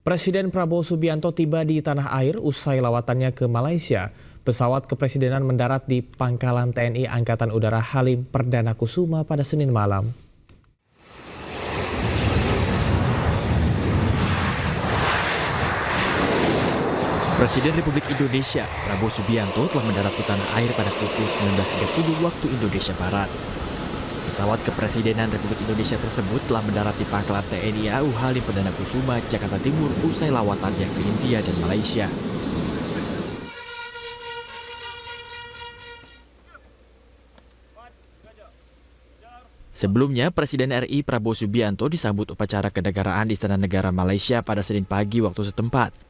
Presiden Prabowo Subianto tiba di tanah air usai lawatannya ke Malaysia. Pesawat kepresidenan mendarat di Pangkalan TNI Angkatan Udara Halim Perdana Kusuma pada Senin malam. Presiden Republik Indonesia Prabowo Subianto telah mendarat di tanah air pada pukul 19.30 waktu Indonesia Barat. Pesawat kepresidenan Republik Indonesia tersebut telah mendarat di Pangkalan TNI AU Halim Perdana Kusuma, Jakarta Timur usai lawatannya ke India dan Malaysia. Sebelumnya, Presiden RI Prabowo Subianto disambut upacara kenegaraan di Istana Negara Malaysia pada Senin pagi waktu setempat.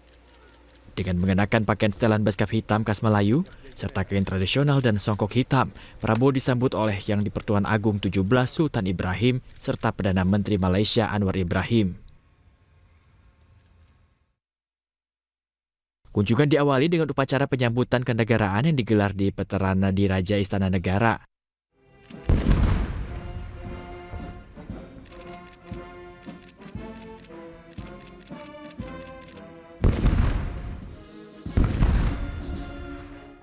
Dengan mengenakan pakaian setelan baskap hitam khas Melayu, serta kain tradisional dan songkok hitam, Prabowo disambut oleh Yang di-Pertuan Agung 17 Sultan Ibrahim, serta Perdana Menteri Malaysia Anwar Ibrahim. Kunjungan diawali dengan upacara penyambutan kenegaraan yang digelar di Veterana Diraja Istana Negara.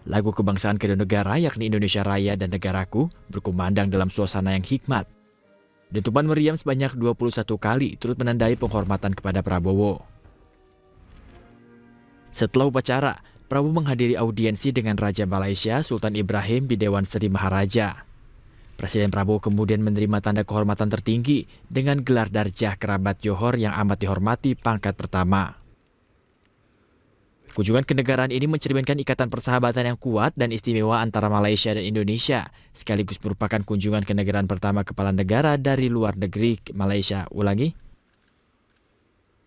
Lagu kebangsaan kedua negara yakni Indonesia Raya dan Negaraku berkumandang dalam suasana yang hikmat. Dentuman meriam sebanyak 21 kali turut menandai penghormatan kepada Prabowo. Setelah upacara, Prabowo menghadiri audiensi dengan Raja Malaysia Sultan Ibrahim di Dewan Seri Maharaja. Presiden Prabowo kemudian menerima tanda kehormatan tertinggi dengan gelar Darjah Kerabat Johor yang amat dihormati pangkat pertama. Kunjungan kenegaraan ini mencerminkan ikatan persahabatan yang kuat dan istimewa antara Malaysia dan Indonesia, sekaligus merupakan kunjungan kenegaraan pertama kepala negara dari luar negeri ke Malaysia.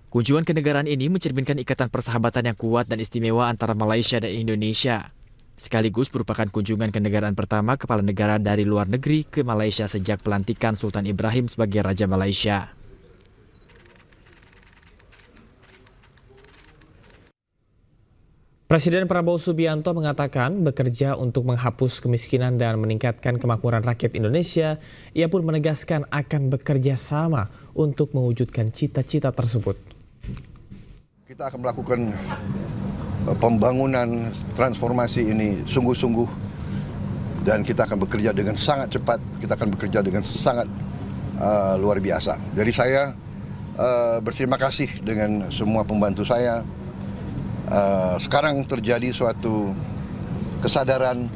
Kunjungan kenegaraan ini mencerminkan ikatan persahabatan yang kuat dan istimewa antara Malaysia dan Indonesia, sekaligus merupakan kunjungan kenegaraan pertama kepala negara dari luar negeri ke Malaysia sejak pelantikan Sultan Ibrahim sebagai Raja Malaysia. Presiden Prabowo Subianto mengatakan bekerja untuk menghapus kemiskinan dan meningkatkan kemakmuran rakyat Indonesia. Ia pun menegaskan akan bekerja sama untuk mewujudkan cita-cita tersebut. Kita akan melakukan pembangunan transformasi ini sungguh-sungguh dan kita akan bekerja dengan sangat cepat, kita akan bekerja dengan sangat luar biasa. Jadi saya berterima kasih dengan semua pembantu saya. Sekarang terjadi suatu kesadaran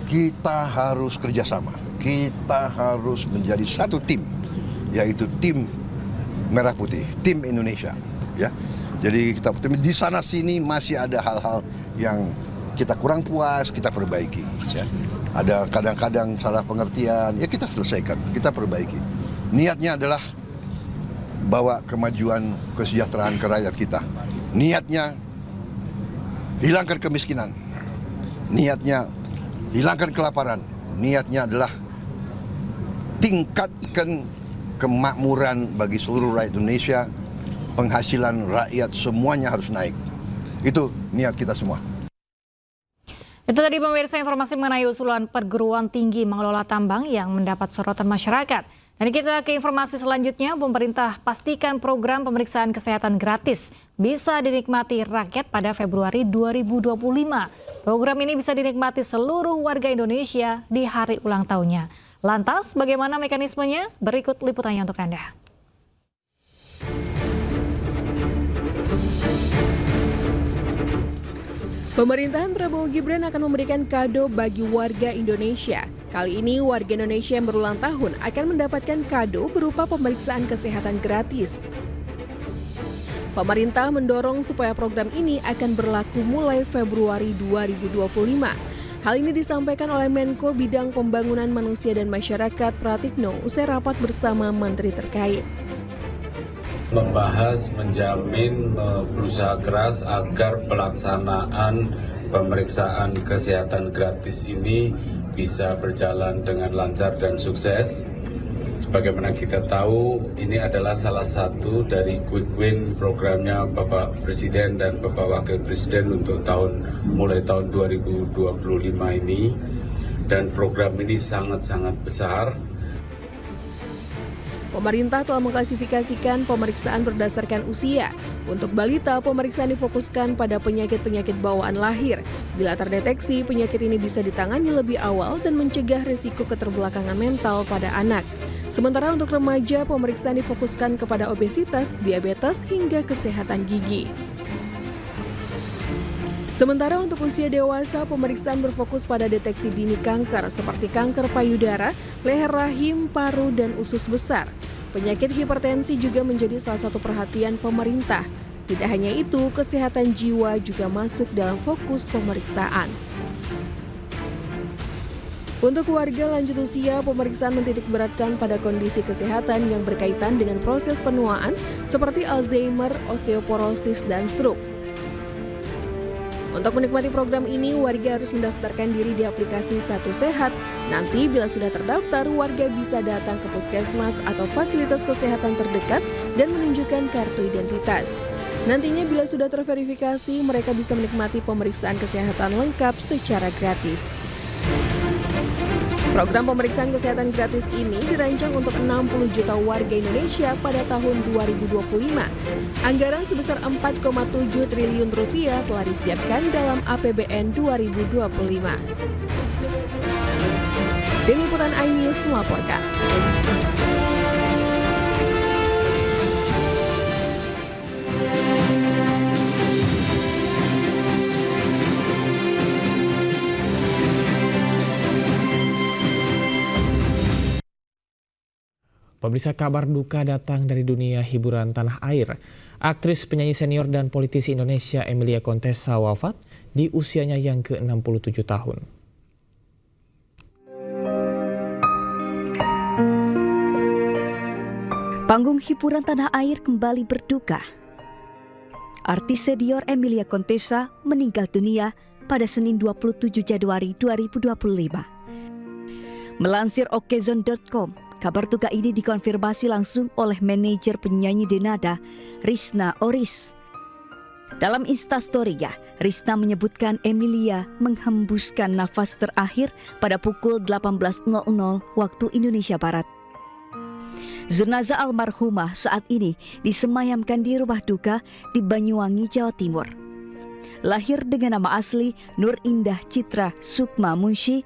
kita harus kerjasama, kita harus menjadi satu tim, yaitu tim Merah Putih, tim Indonesia. Ya, jadi kita di sana sini masih ada hal-hal yang kita kurang puas, kita perbaiki. Ya. Ada kadang-kadang salah pengertian, ya kita selesaikan, kita perbaiki. Niatnya adalah bawa kemajuan kesejahteraan ke rakyat kita. Niatnya hilangkan kemiskinan, niatnya hilangkan kelaparan, niatnya adalah tingkatkan kemakmuran bagi seluruh rakyat Indonesia, penghasilan rakyat semuanya harus naik. Itu niat kita semua. Itu tadi pemirsa informasi mengenai usulan perguruan tinggi mengelola tambang yang mendapat sorotan masyarakat. Dan kita ke informasi selanjutnya, pemerintah pastikan program pemeriksaan kesehatan gratis bisa dinikmati rakyat pada Februari 2025. Program ini bisa dinikmati seluruh warga Indonesia di hari ulang tahunnya. Lantas, bagaimana mekanismenya? Berikut liputannya untuk Anda. Pemerintahan Prabowo Gibran akan memberikan kado bagi warga Indonesia. Kali ini warga Indonesia yang berulang tahun akan mendapatkan kado berupa pemeriksaan kesehatan gratis. Pemerintah mendorong supaya program ini akan berlaku mulai Februari 2025. Hal ini disampaikan oleh Menko Bidang Pembangunan Manusia dan Masyarakat Pratikno usai rapat bersama menteri terkait. Membahas, menjamin, berusaha keras agar pelaksanaan pemeriksaan kesehatan gratis ini bisa berjalan dengan lancar dan sukses. Sebagaimana kita tahu, ini adalah salah satu dari quick win programnya Bapak Presiden dan Bapak Wakil Presiden untuk mulai tahun 2025 ini. Dan program ini sangat-sangat besar. Pemerintah telah mengklasifikasikan pemeriksaan berdasarkan usia. Untuk balita, pemeriksaan difokuskan pada penyakit-penyakit bawaan lahir. Bila terdeteksi, penyakit ini bisa ditangani lebih awal dan mencegah risiko keterbelakangan mental pada anak. Sementara untuk remaja, pemeriksaan difokuskan kepada obesitas, diabetes, hingga kesehatan gigi. Sementara untuk usia dewasa, pemeriksaan berfokus pada deteksi dini kanker seperti kanker payudara, leher rahim, paru, dan usus besar. Penyakit hipertensi juga menjadi salah satu perhatian pemerintah. Tidak hanya itu, kesehatan jiwa juga masuk dalam fokus pemeriksaan. Untuk warga lanjut usia, pemeriksaan mentitik beratkan pada kondisi kesehatan yang berkaitan dengan proses penuaan seperti Alzheimer, osteoporosis, dan stroke. Untuk menikmati program ini, warga harus mendaftarkan diri di aplikasi Satu Sehat. Nanti bila sudah terdaftar, warga bisa datang ke puskesmas atau fasilitas kesehatan terdekat dan menunjukkan kartu identitas. Nantinya bila sudah terverifikasi, mereka bisa menikmati pemeriksaan kesehatan lengkap secara gratis. Program pemeriksaan kesehatan gratis ini dirancang untuk 60 juta warga Indonesia pada tahun 2025. Anggaran sebesar 4,7 triliun rupiah telah disiapkan dalam APBN 2025. Tim Liputan iNews melaporkan. Pemirsa, kabar duka datang dari dunia hiburan tanah air. Aktris, penyanyi senior dan politisi Indonesia Emilia Contessa wafat di usianya yang ke-67 tahun. Panggung hiburan tanah air kembali berduka. Artis senior Emilia Contessa meninggal dunia pada Senin 27 Januari 2025. Melansir okezone.com, kabar duka ini dikonfirmasi langsung oleh manajer penyanyi Denada, Risna Oris. Dalam Instastory-nya, Risna menyebutkan Emilia menghembuskan nafas terakhir pada pukul 18.00 waktu Indonesia Barat. Jenazah almarhumah saat ini disemayamkan di rumah duka di Banyuwangi, Jawa Timur. Lahir dengan nama asli Nur Indah Citra Sukma Munshi,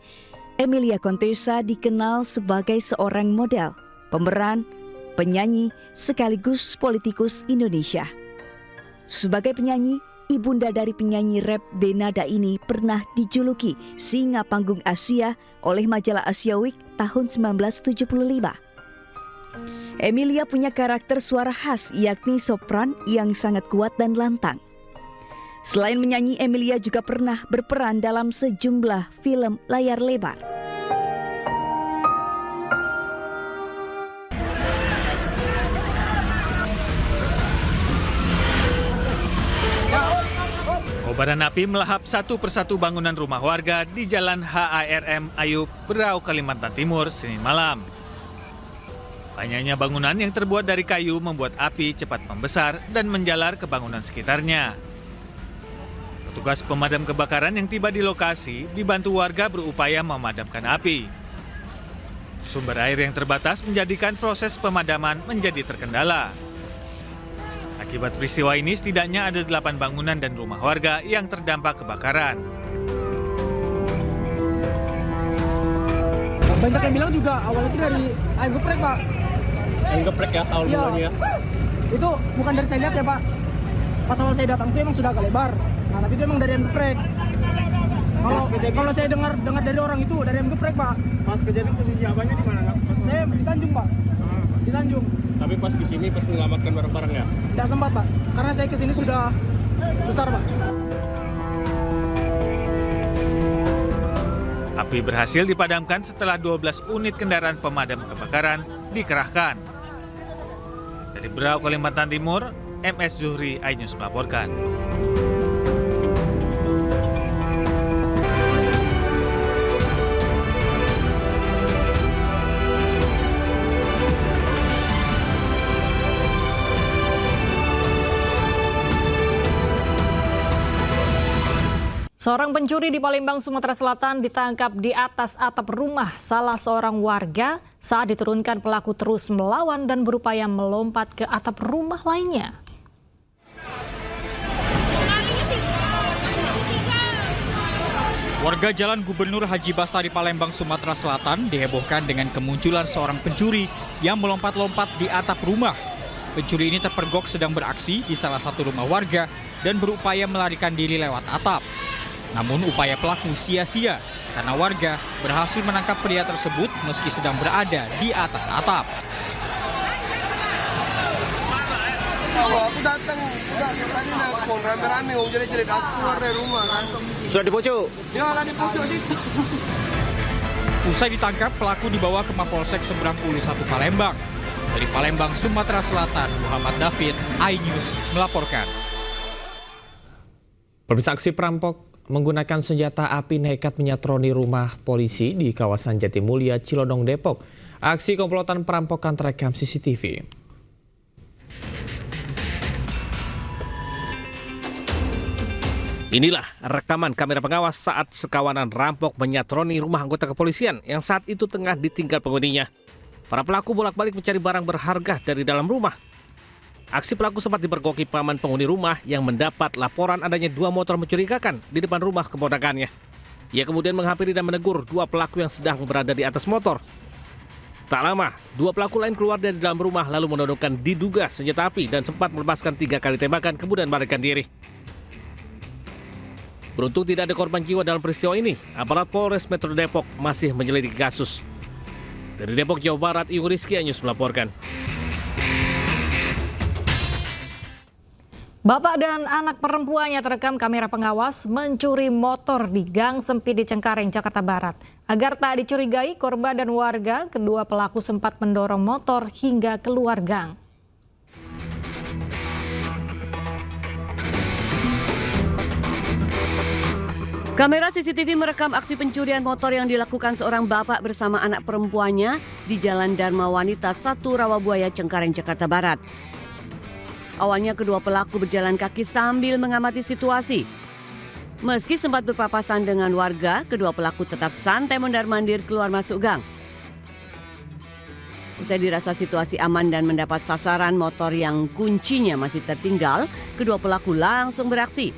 Emilia Contessa dikenal sebagai seorang model, pemeran, penyanyi, sekaligus politikus Indonesia. Sebagai penyanyi, ibunda dari penyanyi rap Denada ini pernah dijuluki Singa Panggung Asia oleh majalah Asia Week tahun 1975. Emilia punya karakter suara khas, yakni sopran yang sangat kuat dan lantang. Selain menyanyi, Emilia juga pernah berperan dalam sejumlah film layar lebar. Kobaran api melahap satu persatu bangunan rumah warga di Jalan HARM Ayub, Berau, Kalimantan Timur, Senin malam. Banyaknya bangunan yang terbuat dari kayu membuat api cepat membesar dan menjalar ke bangunan sekitarnya. Petugas pemadam kebakaran yang tiba di lokasi dibantu warga berupaya memadamkan api. Sumber air yang terbatas menjadikan proses pemadaman menjadi terkendala. Akibat peristiwa ini setidaknya ada 8 bangunan dan rumah warga yang terdampak kebakaran. Banyak yang bilang juga awalnya itu dari ayam geprek, Pak. Ayam geprek ya awal mulanya ya? Itu bukan dari saya lihat ya, Pak. Pas awal saya datang itu emang sudah agak lebar. Nah, tapi itu emang dari ayam geprek. Kalau saya dengar dari orang itu dari ayam geprek, Pak. Pas kejadian posisi abangnya di mana, Kak? Saya di Tanjung, Pak. Di Tanjung. Tapi pas di sini pas menyelamatkan barang-barang ya? Tidak sempat, Pak. Karena saya kesini sudah besar, Pak. Api berhasil dipadamkan setelah 12 unit kendaraan pemadam kebakaran dikerahkan. Dari Berau, Kalimantan Timur, MS Zuhri, iNews melaporkan. Seorang pencuri di Palembang, Sumatera Selatan ditangkap di atas atap rumah salah seorang warga. Saat diturunkan, pelaku terus melawan dan berupaya melompat ke atap rumah lainnya. Warga Jalan Gubernur Haji Bastari Palembang, Sumatera Selatan dihebohkan dengan kemunculan seorang pencuri yang melompat-lompat di atap rumah. Pencuri ini terpergok sedang beraksi di salah satu rumah warga dan berupaya melarikan diri lewat atap. Namun upaya pelaku sia-sia karena warga berhasil menangkap pria tersebut meski sedang berada di atas atap. Aku datang, tadi nelfon rame-rame, mau jerit-jerit, aku keluar dari rumah kan. Sudah dipojok? Ya lah dipojok situ. Usai ditangkap, pelaku dibawa ke Mapolsek Seberang Ulu 1 Palembang. Dari Palembang, Sumatera Selatan, Muhammad David, iNews melaporkan. Pemirsa, aksi perampok menggunakan senjata api nekat menyatroni rumah polisi di kawasan Jatimulya, Cilodong, Depok. Aksi komplotan perampokan terekam CCTV. Inilah rekaman kamera pengawas saat sekawanan rampok menyatroni rumah anggota kepolisian yang saat itu tengah ditinggal penghuninya. Para pelaku bolak-balik mencari barang berharga dari dalam rumah. Aksi pelaku sempat dipergoki paman penghuni rumah yang mendapat laporan adanya 2 motor mencurigakan di depan rumah keponakannya. Ia kemudian menghampiri dan menegur 2 pelaku yang sedang berada di atas motor. Tak lama, 2 pelaku lain keluar dari dalam rumah lalu menodongkan diduga senjata api dan sempat melepaskan 3 kali tembakan kemudian melarikan diri. Beruntung tidak ada korban jiwa dalam peristiwa ini, aparat Polres Metro Depok masih menyelidiki kasus. Dari Depok, Jawa Barat, Ibu Rizky, iNews melaporkan. Bapak dan anak perempuannya terekam kamera pengawas mencuri motor di gang sempit di Cengkareng, Jakarta Barat. Agar tak dicurigai korban dan warga, kedua pelaku sempat mendorong motor hingga keluar gang. Kamera CCTV merekam aksi pencurian motor yang dilakukan seorang bapak bersama anak perempuannya di Jalan Dharma Wanita 1 Rawabuaya, Cengkareng, Jakarta Barat. Awalnya kedua pelaku berjalan kaki sambil mengamati situasi. Meski sempat berpapasan dengan warga, kedua pelaku tetap santai mondar-mandir keluar masuk gang. Usai dirasa situasi aman dan mendapat sasaran motor yang kuncinya masih tertinggal, kedua pelaku langsung beraksi.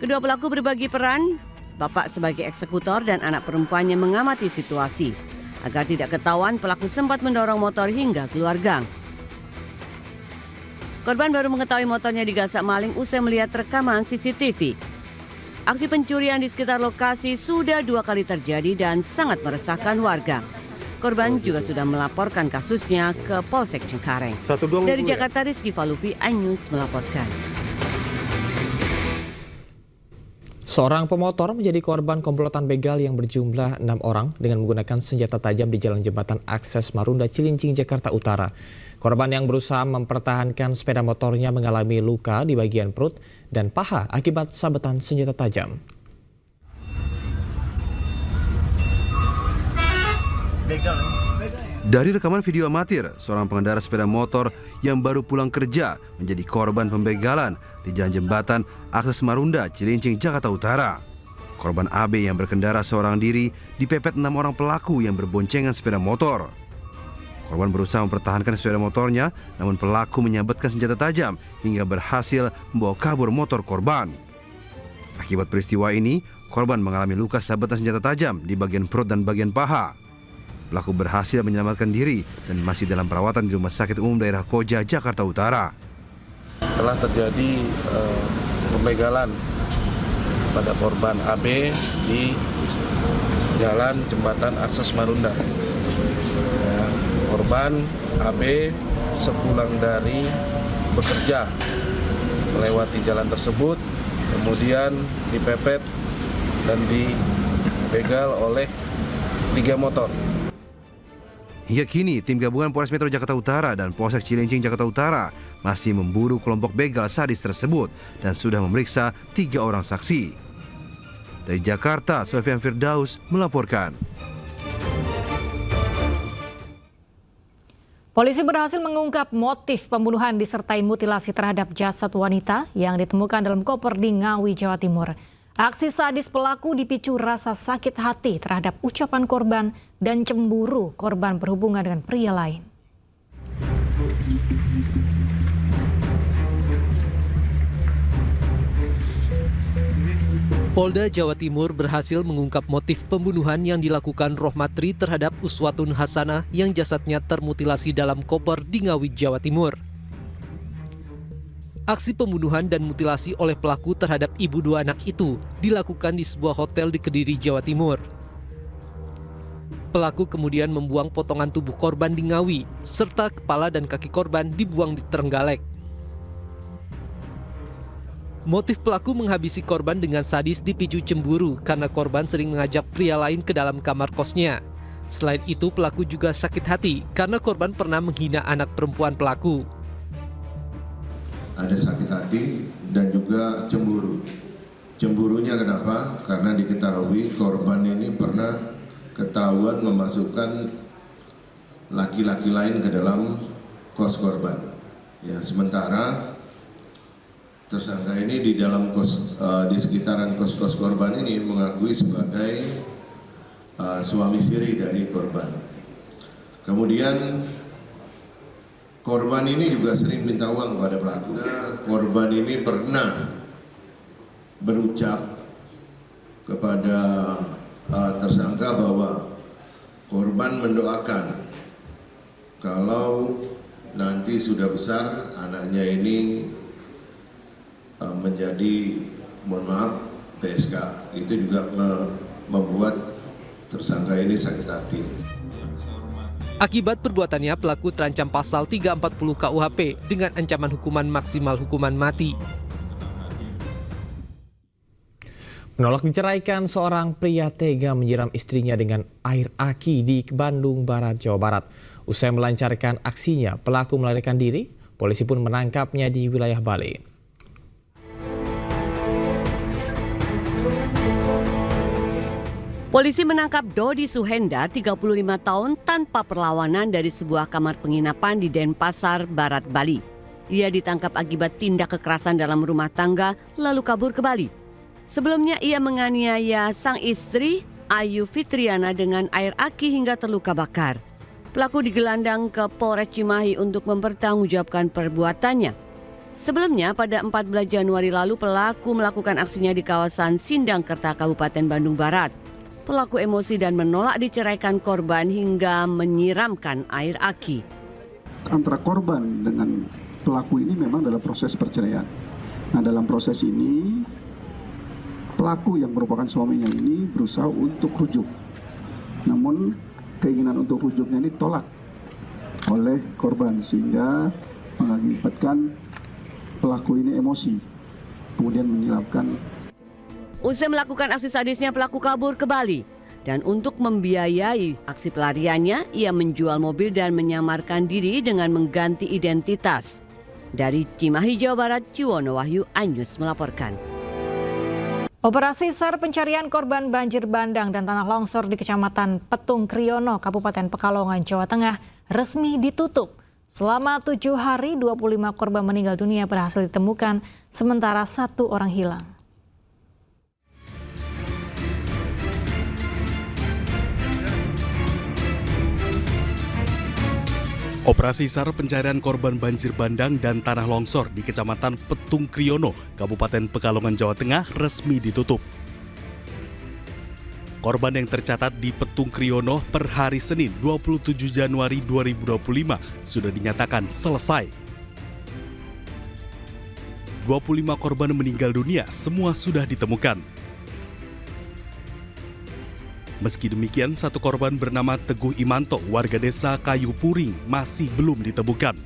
Kedua pelaku berbagi peran, bapak sebagai eksekutor dan anak perempuannya mengamati situasi. Agar tidak ketahuan, pelaku sempat mendorong motor hingga keluar gang. Korban baru mengetahui motornya digasak maling usai melihat rekaman CCTV. Aksi pencurian di sekitar lokasi sudah 2 kali terjadi dan sangat meresahkan warga. Korban juga sudah melaporkan kasusnya ke Polsek Cengkareng. Dari Jakarta, Rizky Falufi, iNews melaporkan. Seorang pemotor menjadi korban komplotan begal yang berjumlah 6 orang dengan menggunakan senjata tajam di Jalan Jembatan Akses Marunda, Cilincing, Jakarta Utara. Korban yang berusaha mempertahankan sepeda motornya mengalami luka di bagian perut dan paha akibat sabetan senjata tajam. Dari rekaman video amatir, seorang pengendara sepeda motor yang baru pulang kerja menjadi korban pembegalan di Jalan Jembatan Akses Marunda, Cilincing, Jakarta Utara. Korban AB yang berkendara seorang diri dipepet 6 orang pelaku yang berboncengan sepeda motor. Korban berusaha mempertahankan sepeda motornya, namun pelaku menyabetkan senjata tajam hingga berhasil membawa kabur motor korban. Akibat peristiwa ini, korban mengalami luka sabetan senjata tajam di bagian perut dan bagian paha. Pelaku berhasil menyelamatkan diri dan masih dalam perawatan di Rumah Sakit Umum Daerah Koja, Jakarta Utara. Telah terjadi pembegalan pada korban AB di Jalan Jembatan Akses Marunda. Korban AB sepulang dari bekerja melewati jalan tersebut, kemudian dipepet dan dibegal oleh 3 motor. Hingga kini, tim gabungan Polres Metro Jakarta Utara dan Polsek Cilincing, Jakarta Utara masih memburu kelompok begal sadis tersebut dan sudah memeriksa 3 orang saksi. Dari Jakarta, Sofian Firdaus melaporkan. Polisi berhasil mengungkap motif pembunuhan disertai mutilasi terhadap jasad wanita yang ditemukan dalam koper di Ngawi, Jawa Timur. Aksi sadis pelaku dipicu rasa sakit hati terhadap ucapan korban dan cemburu korban berhubungan dengan pria lain. Polda Jawa Timur berhasil mengungkap motif pembunuhan yang dilakukan Rohmatri terhadap Uswatun Hasanah yang jasadnya termutilasi dalam koper di Ngawi, Jawa Timur. Aksi pembunuhan dan mutilasi oleh pelaku terhadap ibu dua anak itu dilakukan di sebuah hotel di Kediri, Jawa Timur. Pelaku kemudian membuang potongan tubuh korban di Ngawi, serta kepala dan kaki korban dibuang di Trenggalek. Motif pelaku menghabisi korban dengan sadis dipicu cemburu karena korban sering mengajak pria lain ke dalam kamar kosnya. Selain itu, pelaku juga sakit hati karena korban pernah menghina anak perempuan pelaku. Ada sakit hati dan juga cemburu. Cemburunya kenapa? Karena diketahui korban ini pernah ketahuan memasukkan laki-laki lain ke dalam kos korban. Ya, sementara tersangka ini di dalam di sekitaran kos-kos korban ini mengakui sebagai suami siri dari korban. Kemudian korban ini juga sering minta uang kepada pelaku. Korban ini pernah berucap kepada tersangka bahwa korban mendoakan kalau nanti sudah besar anaknya ini menjadi, mohon maaf, PSK. Itu juga membuat tersangka ini sakit hati. Akibat perbuatannya, pelaku terancam pasal 340 KUHP dengan ancaman hukuman maksimal hukuman mati. Menolak diceraikan, seorang pria tega menyiram istrinya dengan air aki di Bandung Barat, Jawa Barat. Usai melancarkan aksinya, pelaku melarikan diri. Polisi pun menangkapnya di wilayah Bali. Polisi menangkap Dodi Suhenda, 35 tahun, tanpa perlawanan dari sebuah kamar penginapan di Denpasar, Barat, Bali. Ia ditangkap akibat tindak kekerasan dalam rumah tangga, lalu kabur ke Bali. Sebelumnya ia menganiaya sang istri, Ayu Fitriana, dengan air aki hingga terluka bakar. Pelaku digelandang ke Polres Cimahi untuk mempertanggungjawabkan perbuatannya. Sebelumnya, pada 14 Januari lalu, pelaku melakukan aksinya di kawasan Sindangkerta, Kabupaten Bandung Barat. Pelaku emosi dan menolak diceraikan korban hingga menyiramkan air aki. Antara korban dengan pelaku ini memang dalam proses perceraian. Nah, dalam proses ini pelaku yang merupakan suaminya ini berusaha untuk rujuk. Namun keinginan untuk rujuknya ini tolak oleh korban sehingga mengakibatkan pelaku ini emosi. Kemudian menyiramkan. Usai melakukan aksi sadisnya, pelaku kabur ke Bali. Dan untuk membiayai aksi pelariannya, ia menjual mobil dan menyamarkan diri dengan mengganti identitas. Dari Cimahi, Jawa Barat, Ciwono Wahyu Anyus melaporkan. Operasi SAR pencarian korban banjir bandang dan tanah longsor di Kecamatan Petung Kriono, Kabupaten Pekalongan, Jawa Tengah resmi ditutup. Selama 7 hari, 25 korban meninggal dunia berhasil ditemukan, sementara 1 orang hilang. Operasi SAR pencarian korban banjir bandang dan tanah longsor di Kecamatan Petung Kriono, Kabupaten Pekalongan, Jawa Tengah resmi ditutup. Korban yang tercatat di Petung Kriono per hari Senin 27 Januari 2025 sudah dinyatakan selesai. 25 korban meninggal dunia, semua sudah ditemukan. Meski demikian, 1 korban bernama Teguh Imanto, warga desa Kayu Puring, masih belum ditemukan.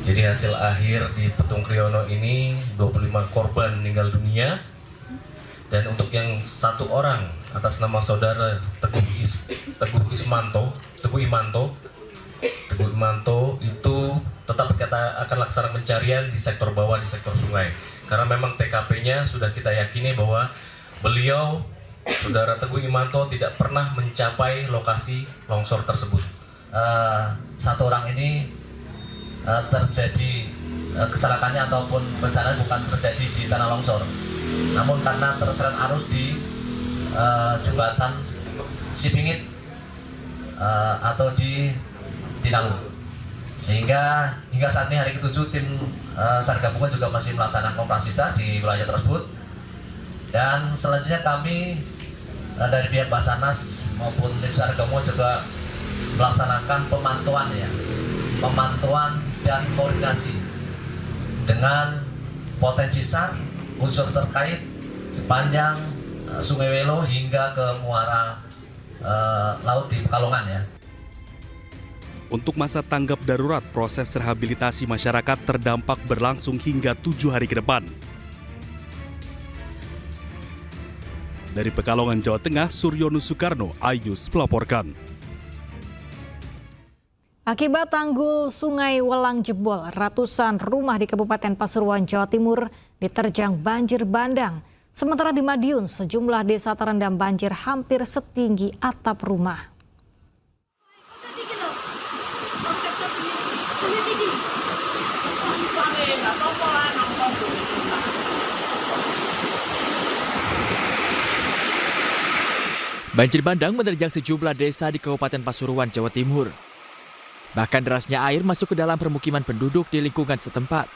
Jadi hasil akhir di Petung Kriono ini 25 korban meninggal dunia. Dan untuk yang 1 orang atas nama saudara Teguh Imanto itu tetap kita akan laksanakan pencarian di sektor bawah, di sektor sungai. Karena memang TKP-nya sudah kita yakini bahwa beliau, saudara Teguh Imanto, tidak pernah mencapai lokasi longsor tersebut. 1 orang ini terjadi kecelakaannya ataupun bencana bukan terjadi di tanah longsor, namun karena terseret arus di jembatan Sipingit atau di Tinanggung. Sehingga hingga saat ini hari ke-7 tim SAR gabungan juga masih melaksanakan operasi SAR di wilayah tersebut. Dan selanjutnya kami dari pihak Basarnas maupun tim SAR gabungan juga melaksanakan pemantauan dan koordinasi dengan potensi SAR unsur terkait sepanjang Sungai Welo hingga ke muara laut di Pekalongan ya. Untuk masa tanggap darurat, proses rehabilitasi masyarakat terdampak berlangsung hingga 7 hari ke depan. Dari Pekalongan, Jawa Tengah, Suryonus Soekarno, iNews melaporkan. Akibat tanggul Sungai Welang jebol, ratusan rumah di Kabupaten Pasuruan, Jawa Timur diterjang banjir bandang. Sementara di Madiun, sejumlah desa terendam banjir hampir setinggi atap rumah. Banjir bandang menerjang sejumlah desa di Kabupaten Pasuruan, Jawa Timur. Bahkan derasnya air masuk ke dalam permukiman penduduk di lingkungan setempat.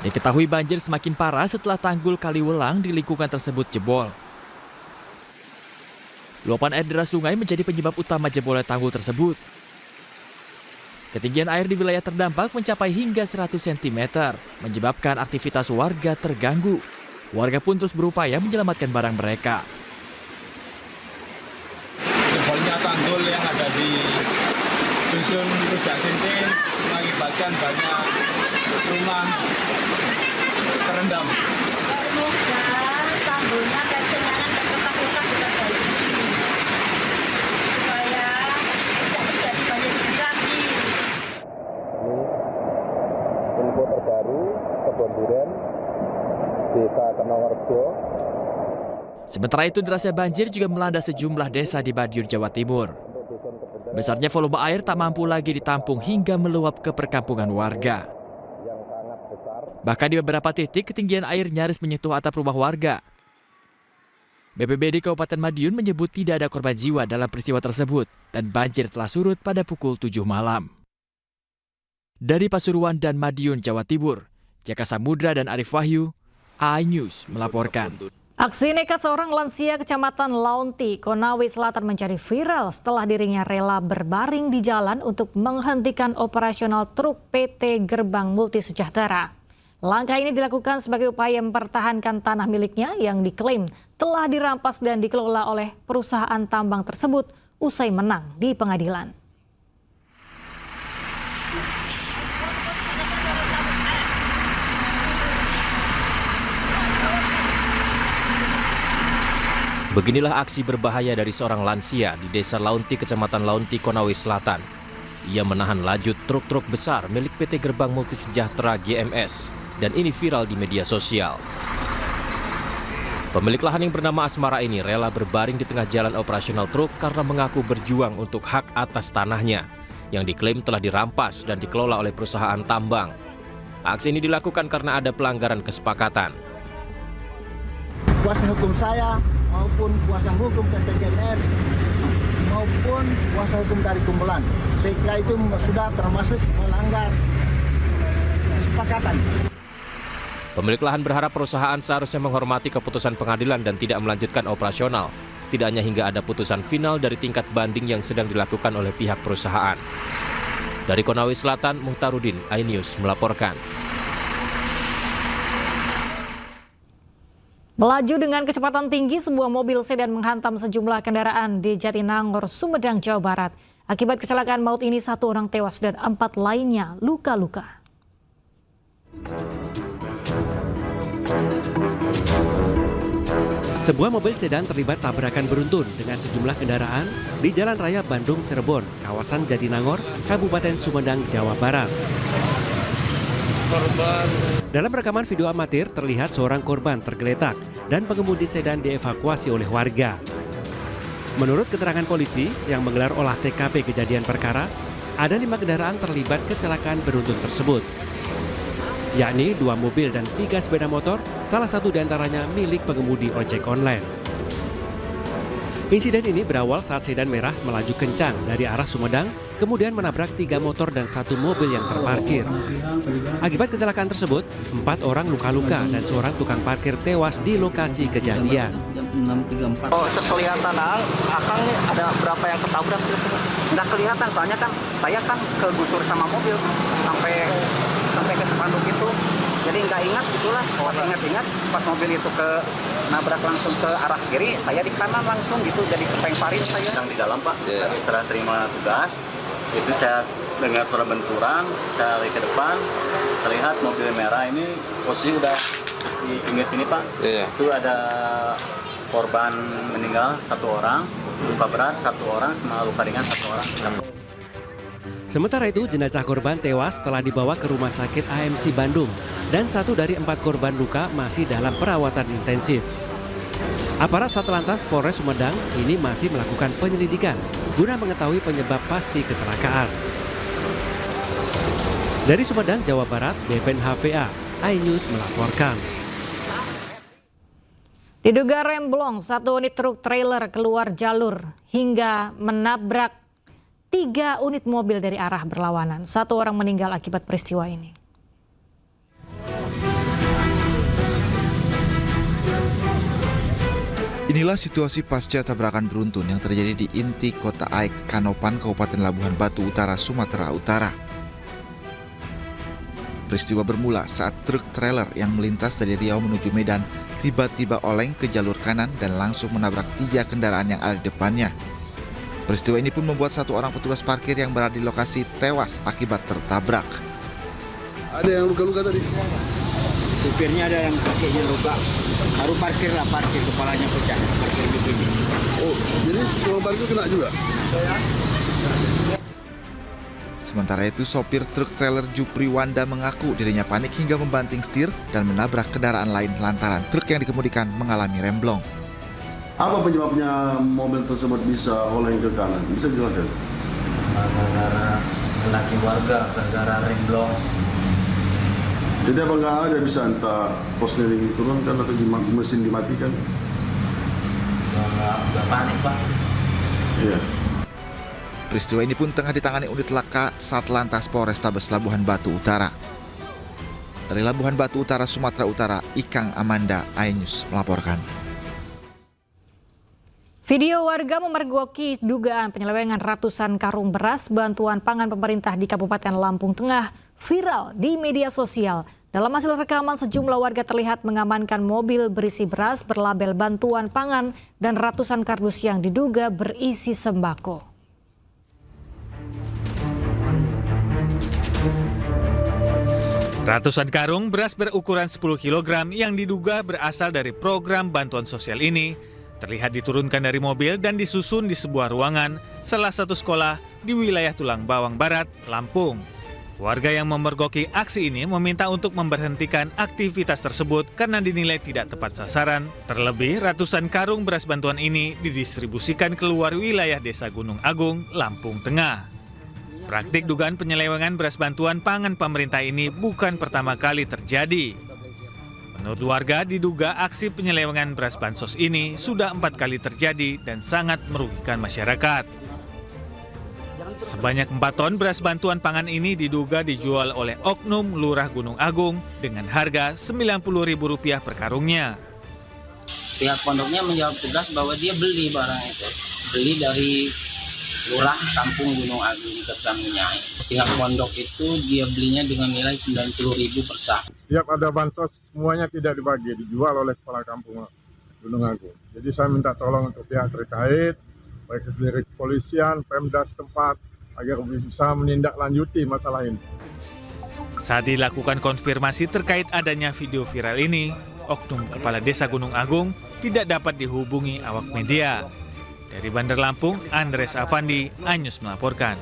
Diketahui banjir semakin parah setelah tanggul Kali Welang di lingkungan tersebut jebol. Luapan air deras sungai menjadi penyebab utama jebolnya tanggul tersebut. Ketinggian air di wilayah terdampak mencapai hingga 100 cm, menyebabkan aktivitas warga terganggu. Warga pun terus berupaya menyelamatkan barang mereka. Jebolnya tanggul yang ada di Dusun Rujak Sintin mengakibatkan banyak rumah terendam. Semoga tanggulnya kesenangan dan ketakutan juga baik. Supaya tidak terjadi banjir lagi. Info terbaru Kebon Duren, Desa Kenongerjo. Sementara itu derasnya banjir juga melanda sejumlah desa di Madiun, Jawa Timur. Besarnya volume air tak mampu lagi ditampung hingga meluap ke perkampungan warga. Bahkan di beberapa titik ketinggian air nyaris menyentuh atap rumah warga. BPBD Kabupaten Madiun menyebut tidak ada korban jiwa dalam peristiwa tersebut dan banjir telah surut pada pukul 7 malam. Dari Pasuruan dan Madiun, Jawa Timur, Jaka Samudra dan Arif Wahyu, iNews melaporkan. Aksi nekat seorang lansia Kecamatan Launti, Konawe Selatan menjadi viral setelah dirinya rela berbaring di jalan untuk menghentikan operasional truk PT Gerbang Multi Sejahtera. Langkah ini dilakukan sebagai upaya mempertahankan tanah miliknya yang diklaim telah dirampas dan dikelola oleh perusahaan tambang tersebut usai menang di pengadilan. Beginilah aksi berbahaya dari seorang lansia di Desa Launti, Kecamatan Launti, Konawe Selatan. Ia menahan laju truk-truk besar milik PT Gerbang Multi Sejahtera GMS dan ini viral di media sosial. Pemilik lahan yang bernama Asmara ini rela berbaring di tengah jalan operasional truk karena mengaku berjuang untuk hak atas tanahnya yang diklaim telah dirampas dan dikelola oleh perusahaan tambang. Aksi ini dilakukan karena ada pelanggaran kesepakatan. Kuasa hukum saya maupun kuasa hukum PT GMS maupun kuasa hukum dari kumpulan TK itu sudah termasuk melanggar kesepakatan. Pemilik lahan berharap perusahaan seharusnya menghormati keputusan pengadilan dan tidak melanjutkan operasional, setidaknya hingga ada putusan final dari tingkat banding yang sedang dilakukan oleh pihak perusahaan. Dari Konawe Selatan, Muhtarudin, iNews melaporkan. Melaju dengan kecepatan tinggi, sebuah mobil sedan menghantam sejumlah kendaraan di Jatinangor, Sumedang, Jawa Barat. Akibat kecelakaan maut ini, 1 orang tewas dan 4 lainnya luka-luka. Sebuah mobil sedan terlibat tabrakan beruntun dengan sejumlah kendaraan di Jalan Raya Bandung Cirebon, kawasan Jatinangor, Kabupaten Sumedang, Jawa Barat. Dalam rekaman video amatir terlihat seorang korban tergeletak dan pengemudi sedan dievakuasi oleh warga. Menurut keterangan polisi yang menggelar olah TKP kejadian perkara, ada 5 kendaraan terlibat kecelakaan beruntun tersebut, yakni 2 mobil dan 3 sepeda motor, salah satu diantaranya milik pengemudi ojek online. Insiden ini berawal saat sedan merah melaju kencang dari arah Sumedang, kemudian menabrak 3 motor dan 1 mobil yang terparkir. Akibat kecelakaan tersebut, 4 orang luka-luka dan seorang tukang parkir tewas di lokasi kejadian. Oh, sekelihatan akang nih ada berapa yang ketabrak gitu? Nggak kelihatan, soalnya kan saya kan kegusur sama mobil sampai ke spanduk itu. Jadi nggak ingat gitulah. Pas ingat pas mobil itu ke nabrak langsung ke arah kiri, saya di kanan langsung gitu, jadi kepemparin saya. Yang di dalam Pak, tadi setelah terima tugas, itu saya dengar suara benturan, saya lari ke depan, terlihat mobil merah ini posisi udah di pinggir sini Pak. Itu ada korban meninggal 1 orang, luka berat 1 orang, sama luka ringan 1 orang. Sementara itu, jenazah korban tewas telah dibawa ke Rumah Sakit AMC Bandung dan 1 dari 4 korban luka masih dalam perawatan intensif. Aparat Satlantas Polres Sumedang ini masih melakukan penyelidikan guna mengetahui penyebab pasti kecelakaan. Dari Sumedang, Jawa Barat, Bepen HVA, iNews melaporkan. Diduga remblong, 1 unit truk trailer keluar jalur hingga menabrak 3 unit mobil dari arah berlawanan. 1 orang meninggal akibat peristiwa ini. Inilah situasi pasca tabrakan beruntun yang terjadi di inti Kota Aek, Kanopan, Kabupaten Labuhan Batu Utara, Sumatera Utara. Peristiwa bermula saat truk trailer yang melintas dari Riau menuju Medan tiba-tiba oleng ke jalur kanan dan langsung menabrak 3 kendaraan yang ada di depannya. Peristiwa ini pun membuat 1 orang petugas parkir yang berada di lokasi tewas akibat tertabrak. Ada yang luka-luka tadi? Supirnya ada yang kakinya luka, baru parkir kepalanya pecah, parkir begini. Oh, jadi tukang parkir kena juga? Sementara itu, sopir truk trailer Jupri Wanda mengaku dirinya panik hingga membanting setir dan menabrak kendaraan lain lantaran truk yang dikemudikan mengalami remblong. Apa penyebabnya mobil tersebut bisa oleng ke kanan? Bisa dijelaskan? Gara-gara laki warga, gara-gara remblong. Jadi apa nggak ada bisa entah posneling diturunkan atau mesin dimatikan? Nggak panik Pak. Iya. Peristiwa ini pun tengah ditangani unit laka Satlantas Polrestabes Labuhan Batu Utara. Dari Labuhan Batu Utara, Sumatera Utara, Ikang Amanda, iNews melaporkan. Video warga memergoki dugaan penyelewengan ratusan karung beras bantuan pangan pemerintah di Kabupaten Lampung Tengah viral di media sosial. Dalam hasil rekaman, sejumlah warga terlihat mengamankan mobil berisi beras berlabel bantuan pangan dan ratusan kardus yang diduga berisi sembako. Ratusan karung beras berukuran 10 kg yang diduga berasal dari program bantuan sosial ini terlihat diturunkan dari mobil dan disusun di sebuah ruangan salah satu sekolah di wilayah Tulang Bawang Barat, Lampung. Warga yang memergoki aksi ini meminta untuk memberhentikan aktivitas tersebut karena dinilai tidak tepat sasaran. Terlebih, ratusan karung beras bantuan ini didistribusikan keluar wilayah Desa Gunung Agung, Lampung Tengah. Praktik dugaan penyelewengan beras bantuan pangan pemerintah ini bukan pertama kali terjadi. Menurut warga, diduga aksi penyelewengan beras bansos ini sudah 4 kali terjadi dan sangat merugikan masyarakat. Sebanyak 4 ton beras bantuan pangan ini diduga dijual oleh oknum Lurah Gunung Agung dengan harga Rp90.000 per karungnya. Pihak pondoknya menjawab tegas bahwa dia beli barang itu, beli dari Lurah Kampung Gunung Agung Ketangnya. Pihak pondok itu dia belinya dengan nilai Rp90.000 per sak. Setiap ada bansos semuanya tidak dibagi, dijual oleh kepala kampung Gunung Agung. Jadi saya minta tolong untuk pihak terkait, baik dari kepolisian, Pemda setempat, agar bisa menindaklanjuti masalah ini. Saat dilakukan konfirmasi terkait adanya video viral ini, oknum Kepala Desa Gunung Agung tidak dapat dihubungi awak media. Dari Bandar Lampung, Andres Avandi, iNews melaporkan.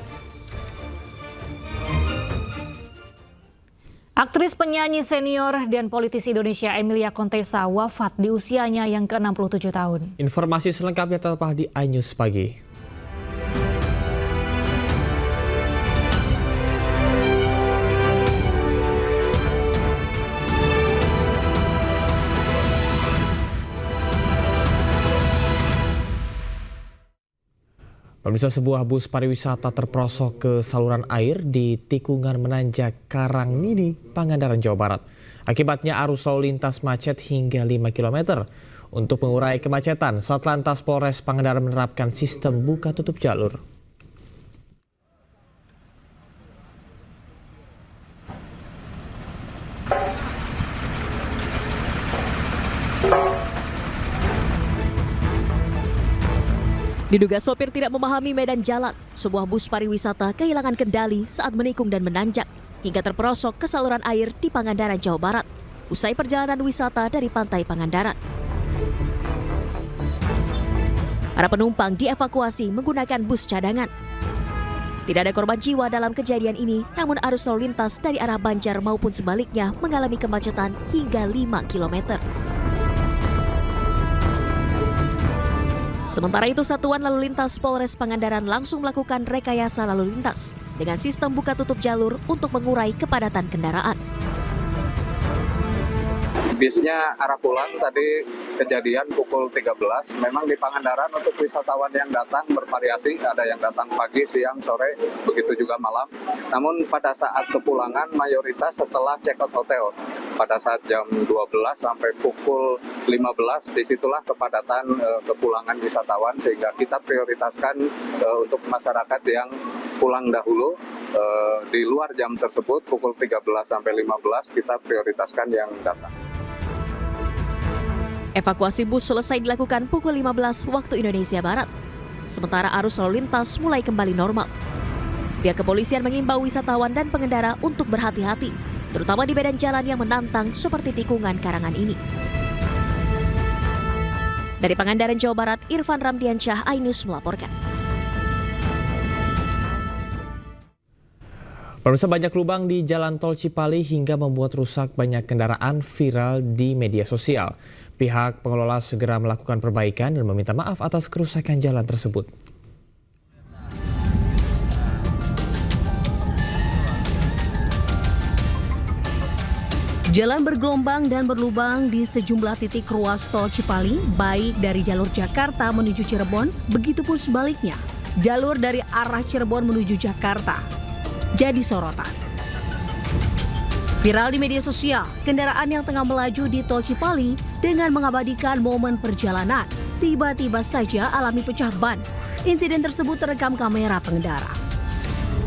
Aktris, penyanyi senior dan politisi Indonesia Emilia Contessa wafat di usianya yang ke-67 tahun. Informasi selengkapnya terdapat di iNews Pagi. Pemirsa, sebuah bus pariwisata terperosok ke saluran air di tikungan menanjak Karangnini, Pangandaran, Jawa Barat. Akibatnya arus lalu lintas macet hingga 5 km. Untuk mengurai kemacetan, Satlantas Polres Pangandaran menerapkan sistem buka tutup jalur. Diduga sopir tidak memahami medan jalan, sebuah bus pariwisata kehilangan kendali saat menikung dan menanjak hingga terperosok ke saluran air di Pangandaran, Jawa Barat, usai perjalanan wisata dari pantai Pangandaran. Para penumpang dievakuasi menggunakan bus cadangan. Tidak ada korban jiwa dalam kejadian ini, namun arus lalu lintas dari arah Banjar maupun sebaliknya mengalami kemacetan hingga 5 km. Sementara itu, Satuan Lalu Lintas Polres Pangandaran langsung melakukan rekayasa lalu lintas dengan sistem buka tutup jalur untuk mengurai kepadatan kendaraan. Bisnya arah pulang tadi kejadian pukul 13. Memang di Pangandaran untuk wisatawan yang datang bervariasi, ada yang datang pagi, siang, sore, begitu juga malam. Namun pada saat kepulangan mayoritas setelah check out hotel. Pada saat jam 12 sampai pukul 15, disitulah kepadatan kepulangan wisatawan, sehingga kita prioritaskan untuk masyarakat yang pulang dahulu. Di luar jam tersebut pukul 13 sampai 15 kita prioritaskan yang datang. Evakuasi bus selesai dilakukan pukul 15 waktu Indonesia Barat. Sementara arus lalu lintas mulai kembali normal. Pihak kepolisian mengimbau wisatawan dan pengendara untuk berhati-hati, terutama di medan jalan yang menantang seperti tikungan Karangan ini. Dari Pangandaran, Jawa Barat, Irfan Ramdiansyah, iNews melaporkan. Pemirsa, banyak lubang di Jalan Tol Cipali hingga membuat rusak banyak kendaraan viral di media sosial. Pihak pengelola segera melakukan perbaikan dan meminta maaf atas kerusakan jalan tersebut. Jalan bergelombang dan berlubang di sejumlah titik ruas tol Cipali, baik dari jalur Jakarta menuju Cirebon, begitupun sebaliknya, jalur dari arah Cirebon menuju Jakarta, jadi sorotan. Viral di media sosial, kendaraan yang tengah melaju di tol Cipali dengan mengabadikan momen perjalanan, tiba-tiba saja alami pecah ban. Insiden tersebut terekam kamera pengendara.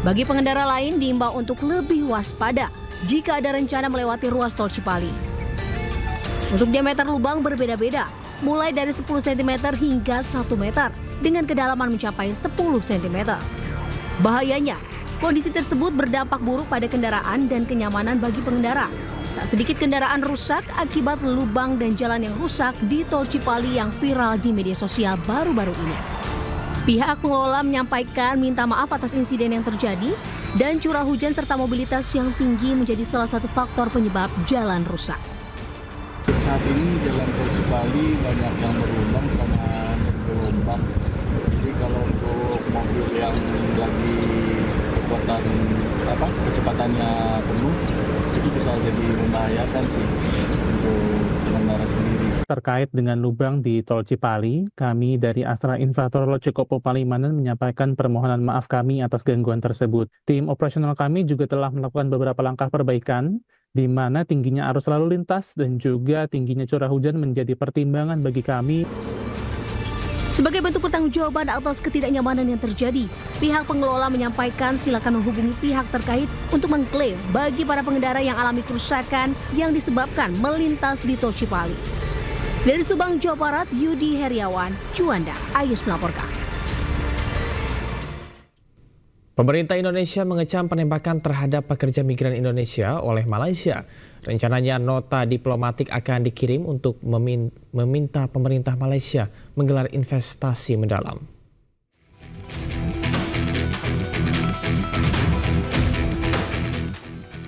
Bagi pengendara lain diimbau untuk lebih waspada jika ada rencana melewati ruas tol Cipali. Untuk diameter lubang berbeda-beda, mulai dari 10 cm hingga 1 meter, dengan kedalaman mencapai 10 cm. Bahayanya, kondisi tersebut berdampak buruk pada kendaraan dan kenyamanan bagi pengendara. Tak sedikit kendaraan rusak akibat lubang dan jalan yang rusak di tol Cipali yang viral di media sosial baru-baru ini. Pihak pengelola menyampaikan minta maaf atas insiden yang terjadi dan curah hujan serta mobilitas yang tinggi menjadi salah satu faktor penyebab jalan rusak. Saat ini jalan tol Cipali banyak yang berlubang sama bergelombang. Jadi kalau untuk mobil yang lagi kecepatannya penuh, itu bisa jadi membahayakan sih untuk pengendara sendiri. Terkait dengan lubang di tol Cipali, kami dari Astra Infrastruktur Cikopo Palimanan menyampaikan permohonan maaf kami atas gangguan tersebut. Tim operasional kami juga telah melakukan beberapa langkah perbaikan, di mana tingginya arus lalu lintas dan juga tingginya curah hujan menjadi pertimbangan bagi kami. Sebagai bentuk pertanggungjawaban atas ketidaknyamanan yang terjadi, pihak pengelola menyampaikan silakan menghubungi pihak terkait untuk mengklaim bagi para pengendara yang alami kerusakan yang disebabkan melintas di tol Cipali. Dari Subang, Jawa Barat, Yudi Heriawan, Juanda, iNews melaporkan. Pemerintah Indonesia mengecam penembakan terhadap pekerja migran Indonesia oleh Malaysia. Rencananya nota diplomatik akan dikirim untuk meminta pemerintah Malaysia menggelar investasi mendalam.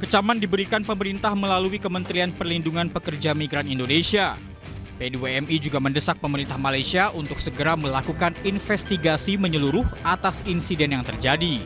Kecaman diberikan pemerintah melalui Kementerian Perlindungan Pekerja Migran Indonesia. P2MI juga mendesak pemerintah Malaysia untuk segera melakukan investigasi menyeluruh atas insiden yang terjadi.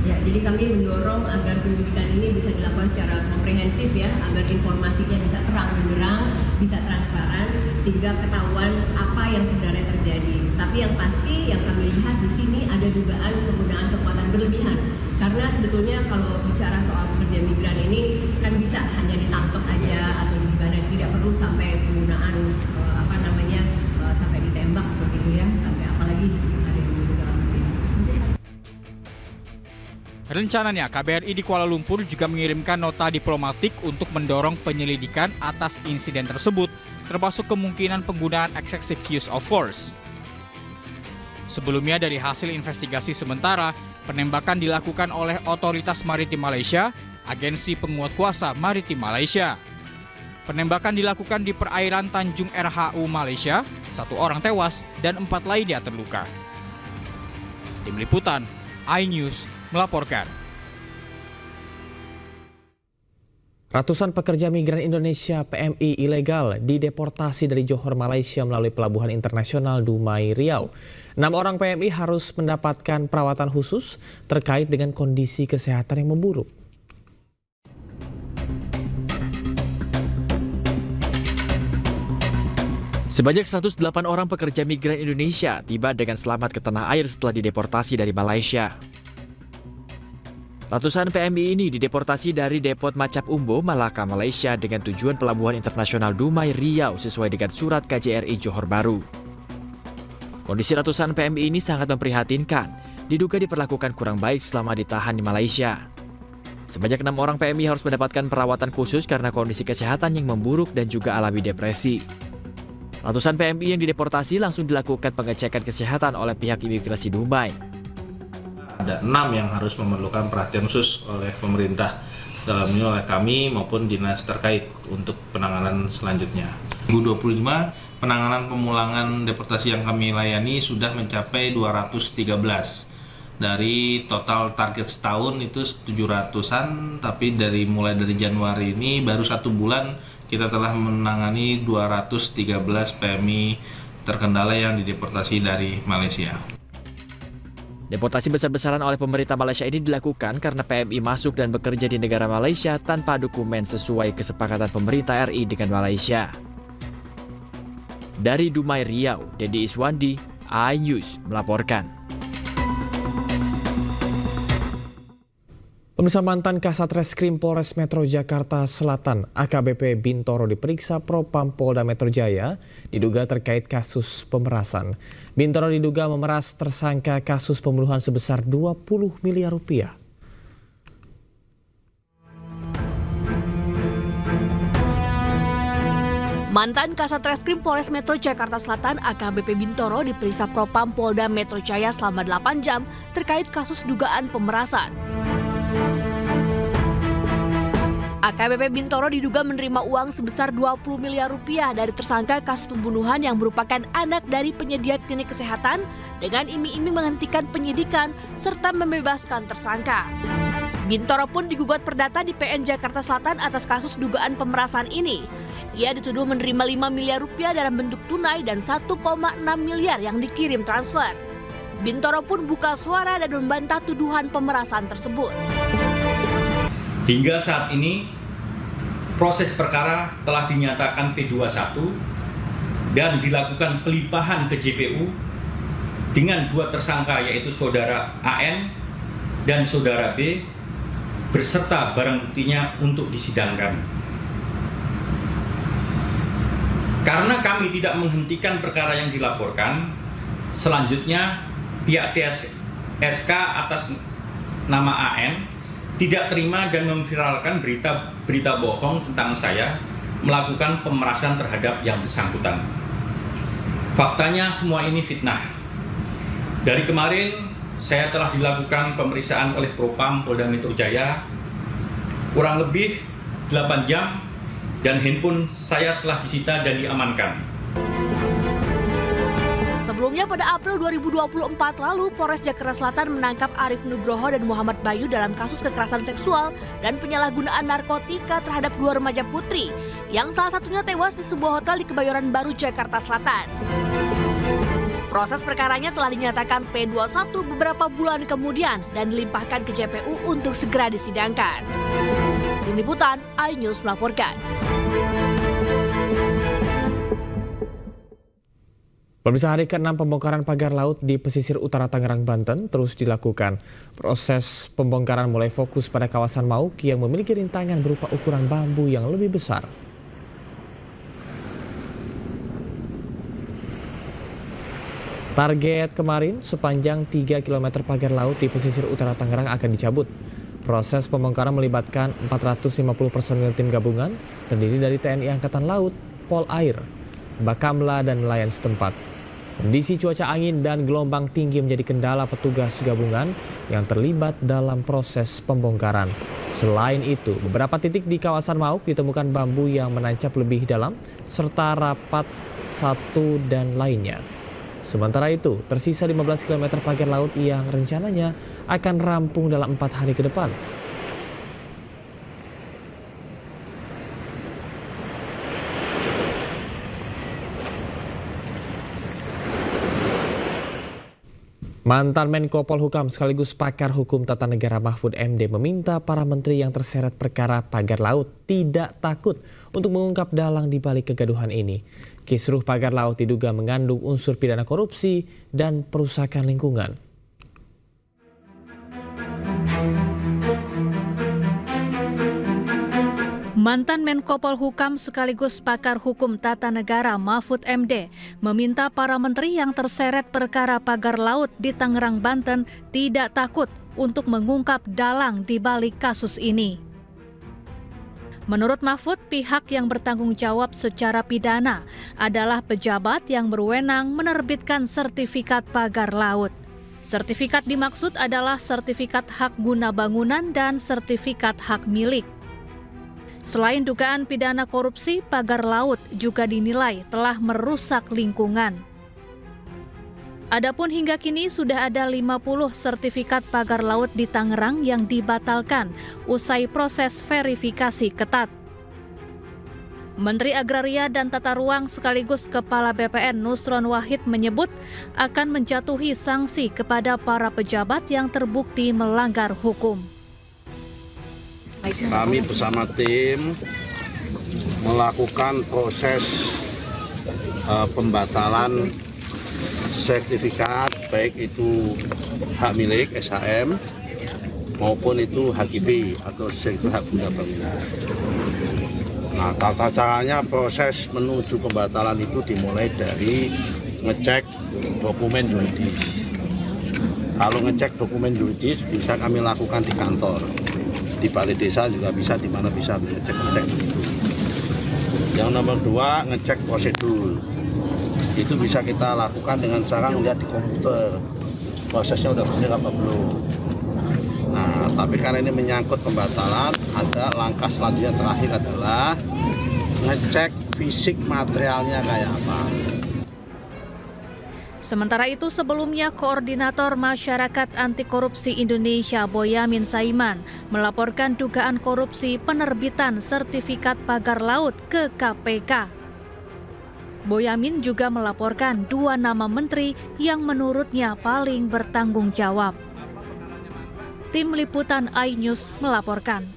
Ya, jadi kami mendorong agar penyelidikan ini bisa dilakukan secara komprehensif ya, agar informasinya bisa terang benderang, bisa transparan, sehingga ketahuan apa yang sebenarnya terjadi. Tapi yang pasti yang kami lihat di sini ada dugaan penggunaan kekuatan berlebihan. Karena sebetulnya kalau bicara soal pekerja migran ini kan bisa hanya ditangkap aja atau gimana, tidak perlu sampai penggunaan sampai ditembak seperti itu ya, sampai apalagi ada di dalam negeri. Rencananya KBRI di Kuala Lumpur juga mengirimkan nota diplomatik untuk mendorong penyelidikan atas insiden tersebut, termasuk kemungkinan penggunaan excessive use of force. Sebelumnya dari hasil investigasi sementara, penembakan dilakukan oleh Otoritas Maritim Malaysia, Agensi Penguat Kuasa Maritim Malaysia. Penembakan dilakukan di perairan Tanjung RHU Malaysia, 1 orang tewas dan 4 lainnya terluka. Tim Liputan, iNews melaporkan. Ratusan pekerja migran Indonesia PMI ilegal dideportasi dari Johor, Malaysia melalui Pelabuhan Internasional Dumai, Riau. 6 orang PMI harus mendapatkan perawatan khusus terkait dengan kondisi kesehatan yang memburuk. Sebanyak 108 orang pekerja migran Indonesia tiba dengan selamat ke tanah air setelah dideportasi dari Malaysia. Ratusan PMI ini dideportasi dari Depot Macap Umbo, Malaka, Malaysia dengan tujuan Pelabuhan Internasional Dumai, Riau sesuai dengan surat KJRI Johor Bahru. Kondisi ratusan PMI ini sangat memprihatinkan, diduga diperlakukan kurang baik selama ditahan di Malaysia. Sebanyak 6 orang PMI harus mendapatkan perawatan khusus karena kondisi kesehatan yang memburuk dan juga alami depresi. Ratusan PMI yang dideportasi langsung dilakukan pengecekan kesehatan oleh pihak imigrasi Dumai. Ada 6 yang harus memerlukan perhatian khusus oleh pemerintah, dalam ini oleh kami maupun dinas terkait untuk penanganan selanjutnya. 2025 penanganan pemulangan deportasi yang kami layani sudah mencapai 213. Dari total target setahun itu 700-an, tapi mulai dari Januari ini baru 1 bulan kita telah menangani 213 PMI terkendala yang dideportasi dari Malaysia. Deportasi besar-besaran oleh pemerintah Malaysia ini dilakukan karena PMI masuk dan bekerja di negara Malaysia tanpa dokumen sesuai kesepakatan pemerintah RI dengan Malaysia. Dari Dumai, Riau, Dedi Iswandi, iNews melaporkan. Pemirsa, mantan Kasat Reskrim Polres Metro Jakarta Selatan AKBP Bintoro diperiksa Propam Polda Metro Jaya diduga terkait kasus pemerasan. Bintoro diduga memeras tersangka kasus pembunuhan sebesar 20 miliar rupiah. Mantan Kasat Reskrim Polres Metro Jakarta Selatan AKBP Bintoro diperiksa Propam Polda Metro Jaya selama 8 jam terkait kasus dugaan pemerasan. AKBP Bintoro diduga menerima uang sebesar 20 miliar rupiah dari tersangka kasus pembunuhan yang merupakan anak dari penyedia klinik kesehatan dengan iming-iming menghentikan penyidikan serta membebaskan tersangka. Bintoro pun digugat perdata di PN Jakarta Selatan atas kasus dugaan pemerasan ini. Ia dituduh menerima 5 miliar rupiah dalam bentuk tunai dan 1,6 miliar yang dikirim transfer. Bintoro pun buka suara dan membantah tuduhan pemerasan tersebut. Hingga saat ini, proses perkara telah dinyatakan P21 dan dilakukan pelimpahan ke JPU dengan 2 tersangka yaitu Saudara AN dan Saudara B beserta barang buktinya untuk disidangkan. Karena kami tidak menghentikan perkara yang dilaporkan, selanjutnya pihak TSK atas nama AN tidak terima dan memviralkan berita bohong tentang saya melakukan pemerasan terhadap yang bersangkutan. Faktanya semua ini fitnah. Dari kemarin saya telah dilakukan pemeriksaan oleh Propam Polda Metro Jaya kurang lebih 8 jam dan handphone saya telah disita dan diamankan. Sebelumnya pada April 2024 lalu, Polres Jakarta Selatan menangkap Arif Nugroho dan Muhammad Bayu dalam kasus kekerasan seksual dan penyalahgunaan narkotika terhadap 2 remaja putri, yang salah satunya tewas di sebuah hotel di Kebayoran Baru, Jakarta Selatan. Proses perkaranya telah dinyatakan P21 beberapa bulan kemudian dan dilimpahkan ke JPU untuk segera disidangkan. Tim Liputan, iNews melaporkan. Pemirsa, hari ke-6 pembongkaran pagar laut di pesisir utara Tangerang, Banten terus dilakukan. Proses pembongkaran mulai fokus pada kawasan Mauk yang memiliki rintangan berupa ukuran bambu yang lebih besar. Target kemarin sepanjang 3 km pagar laut di pesisir utara Tangerang akan dicabut. Proses pembongkaran melibatkan 450 personil tim gabungan terdiri dari TNI Angkatan Laut, Polair, Bakamla, dan nelayan setempat. Kondisi cuaca angin dan gelombang tinggi menjadi kendala petugas gabungan yang terlibat dalam proses pembongkaran. Selain itu, beberapa titik di kawasan Mauk ditemukan bambu yang menancap lebih dalam serta rapat satu dan lainnya. Sementara itu, tersisa 15 km pagar laut yang rencananya akan rampung dalam 4 hari ke depan. Mantan Menko Polhukam sekaligus pakar hukum tata negara Mahfud MD meminta para menteri yang terseret perkara pagar laut tidak takut untuk mengungkap dalang di balik kegaduhan ini. Kisruh pagar laut diduga mengandung unsur pidana korupsi dan perusakan lingkungan. Mantan Menko Polhukam sekaligus pakar hukum tata negara Mahfud MD meminta para menteri yang terseret perkara pagar laut di Tangerang, Banten tidak takut untuk mengungkap dalang di balik kasus ini. Menurut Mahfud, pihak yang bertanggung jawab secara pidana adalah pejabat yang berwenang menerbitkan sertifikat pagar laut. Sertifikat dimaksud adalah sertifikat hak guna bangunan dan sertifikat hak milik. Selain dugaan pidana korupsi, pagar laut juga dinilai telah merusak lingkungan. Adapun hingga kini sudah ada 50 sertifikat pagar laut di Tangerang yang dibatalkan usai proses verifikasi ketat. Menteri Agraria dan Tata Ruang sekaligus Kepala BPN Nusron Wahid menyebut akan menjatuhi sanksi kepada para pejabat yang terbukti melanggar hukum. Kami bersama tim melakukan proses pembatalan sertifikat, baik itu hak milik SHM maupun itu HGB atau sertifikat hak guna bangunan. Nah, tata caranya proses menuju pembatalan itu dimulai dari ngecek dokumen yuridis. Kalau ngecek dokumen yuridis bisa kami lakukan di kantor, di balai desa juga bisa, di mana bisa ngecek itu. Yang nomor 2, ngecek prosedur. Itu bisa kita lakukan dengan cara melihat di komputer prosesnya udah benar apa belum. Nah, tapi karena ini menyangkut pembatalan, ada langkah selanjutnya terakhir adalah ngecek fisik materialnya kayak apa. Sementara itu, sebelumnya Koordinator Masyarakat Anti Korupsi Indonesia Boyamin Saiman melaporkan dugaan korupsi penerbitan sertifikat pagar laut ke KPK. Boyamin juga melaporkan 2 nama menteri yang menurutnya paling bertanggung jawab. Tim Liputan iNews melaporkan.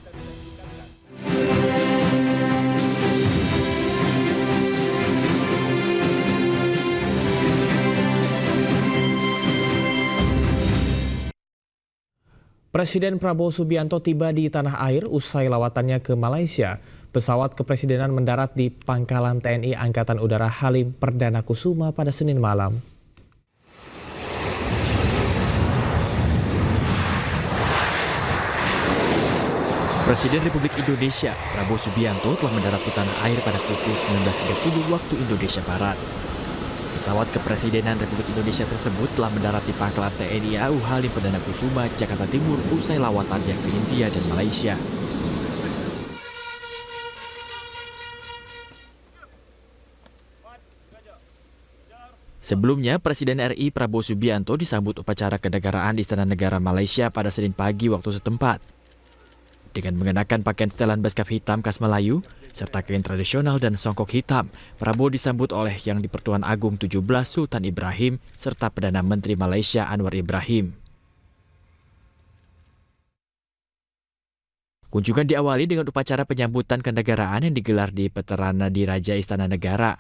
Presiden Prabowo Subianto tiba di tanah air usai lawatannya ke Malaysia. Pesawat kepresidenan mendarat di Pangkalan TNI Angkatan Udara Halim Perdana Kusuma pada Senin malam. Presiden Republik Indonesia Prabowo Subianto telah mendarat di tanah air pada pukul 19.30 waktu Indonesia Barat. Pesawat kepresidenan Republik Indonesia tersebut telah mendarat di Pangkalan TNI AU Halim Perdana Kusuma, Jakarta Timur usai lawatannya ke India dan Malaysia. Sebelumnya, Presiden RI Prabowo Subianto disambut upacara kenegaraan di Istana Negara Malaysia pada Senin pagi waktu setempat. Dengan mengenakan pakaian setelan beskap hitam khas Melayu, serta kain tradisional dan songkok hitam, Prabowo disambut oleh Yang di-Pertuan Agung 17 Sultan Ibrahim serta Perdana Menteri Malaysia Anwar Ibrahim. Kunjungan diawali dengan upacara penyambutan kenegaraan yang digelar di Veterana Diraja Istana Negara.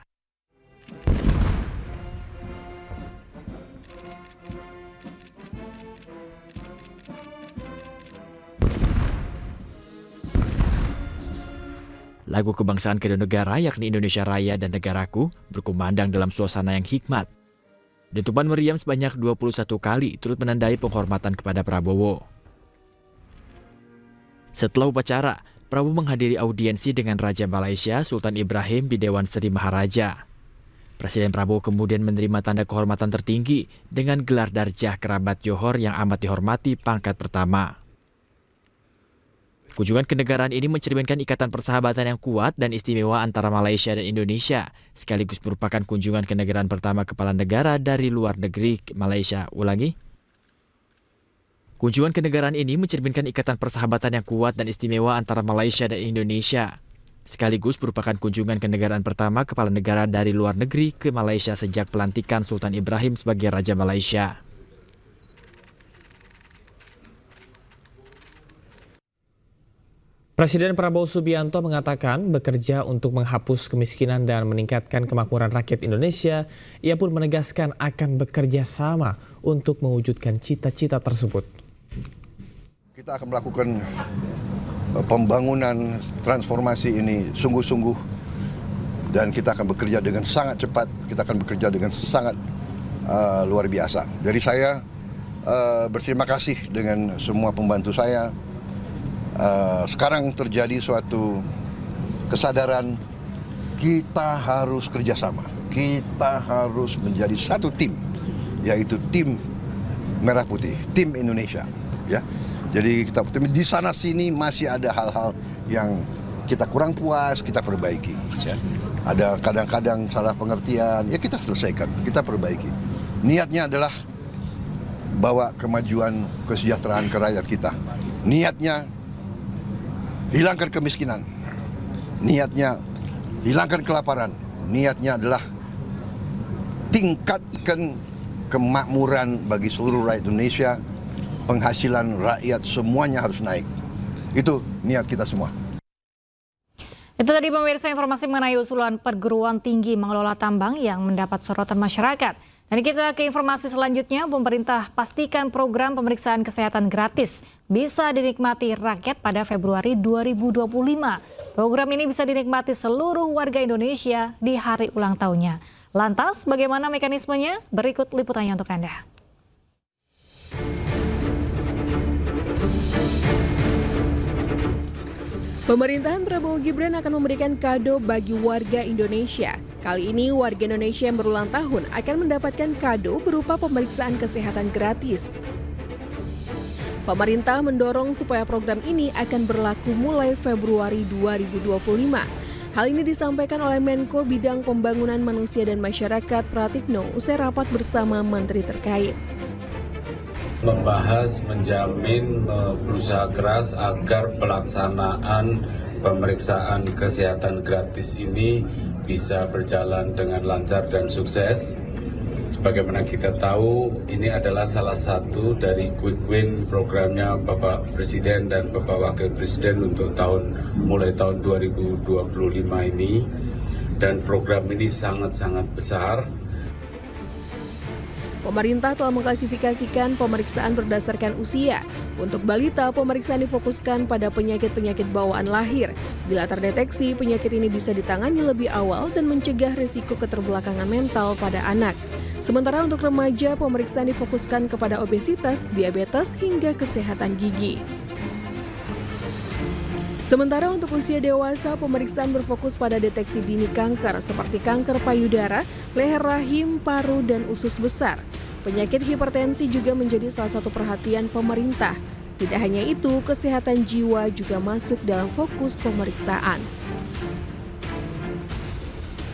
Lagu kebangsaan kedua negara yakni Indonesia Raya dan Negaraku berkumandang dalam suasana yang hikmat. Dentuman meriam sebanyak 21 kali turut menandai penghormatan kepada Prabowo. Setelah upacara, Prabowo menghadiri audiensi dengan Raja Malaysia Sultan Ibrahim di Dewan Seri Maharaja. Presiden Prabowo kemudian menerima tanda kehormatan tertinggi dengan gelar Darjah Kerabat Johor yang amat dihormati pangkat pertama. Kunjungan kenegaraan ini mencerminkan ikatan persahabatan yang kuat dan istimewa antara Malaysia dan Indonesia, sekaligus merupakan kunjungan kenegaraan pertama kepala negara dari luar negeri Malaysia. Kunjungan kenegaraan ini mencerminkan ikatan persahabatan yang kuat dan istimewa antara Malaysia dan Indonesia, sekaligus merupakan kunjungan kenegaraan pertama kepala negara dari luar negeri ke Malaysia sejak pelantikan Sultan Ibrahim sebagai Raja Malaysia. Presiden Prabowo Subianto mengatakan bekerja untuk menghapus kemiskinan dan meningkatkan kemakmuran rakyat Indonesia. Ia pun menegaskan akan bekerja sama untuk mewujudkan cita-cita tersebut. Kita akan melakukan pembangunan transformasi ini sungguh-sungguh dan kita akan bekerja dengan sangat cepat, kita akan bekerja dengan sangat luar biasa. Jadi saya berterima kasih dengan semua pembantu saya. Sekarang terjadi suatu kesadaran kita harus kerjasama, kita harus menjadi satu tim, yaitu tim Merah Putih, tim Indonesia. Ya, jadi kita di sana sini masih ada hal-hal yang kita kurang puas, kita perbaiki. Ya. Ada kadang-kadang salah pengertian, ya kita selesaikan, kita perbaiki. Niatnya adalah bawa kemajuan, kesejahteraan ke rakyat kita. Niatnya hilangkan kemiskinan, niatnya hilangkan kelaparan, niatnya adalah tingkatkan kemakmuran bagi seluruh rakyat Indonesia, penghasilan rakyat semuanya harus naik. Itu niat kita semua. Itu tadi pemirsa informasi mengenai usulan perguruan tinggi mengelola tambang yang mendapat sorotan masyarakat. Dan kita ke informasi selanjutnya, pemerintah pastikan program pemeriksaan kesehatan gratis bisa dinikmati rakyat pada Februari 2025. Program ini bisa dinikmati seluruh warga Indonesia di hari ulang tahunnya. Lantas, bagaimana mekanismenya? Berikut liputannya untuk Anda. Pemerintahan Prabowo Gibran akan memberikan kado bagi warga Indonesia. Kali ini warga Indonesia yang berulang tahun akan mendapatkan kado berupa pemeriksaan kesehatan gratis. Pemerintah mendorong supaya program ini akan berlaku mulai Februari 2025. Hal ini disampaikan oleh Menko Bidang Pembangunan Manusia dan Masyarakat Pratikno usai rapat bersama menteri terkait. Membahas, menjamin, berusaha keras agar pelaksanaan pemeriksaan kesehatan gratis ini bisa berjalan dengan lancar dan sukses. Sebagaimana kita tahu, ini adalah salah satu dari quick win programnya Bapak Presiden dan Bapak Wakil Presiden untuk mulai tahun 2025 ini. Dan program ini sangat-sangat besar. Pemerintah telah mengklasifikasikan pemeriksaan berdasarkan usia. Untuk balita, pemeriksaan difokuskan pada penyakit-penyakit bawaan lahir. Bila terdeteksi, penyakit ini bisa ditangani lebih awal dan mencegah risiko keterbelakangan mental pada anak. Sementara untuk remaja, pemeriksaan difokuskan kepada obesitas, diabetes, hingga kesehatan gigi. Sementara untuk usia dewasa, pemeriksaan berfokus pada deteksi dini kanker seperti kanker payudara, leher rahim, paru, dan usus besar. Penyakit hipertensi juga menjadi salah satu perhatian pemerintah. Tidak hanya itu, kesehatan jiwa juga masuk dalam fokus pemeriksaan.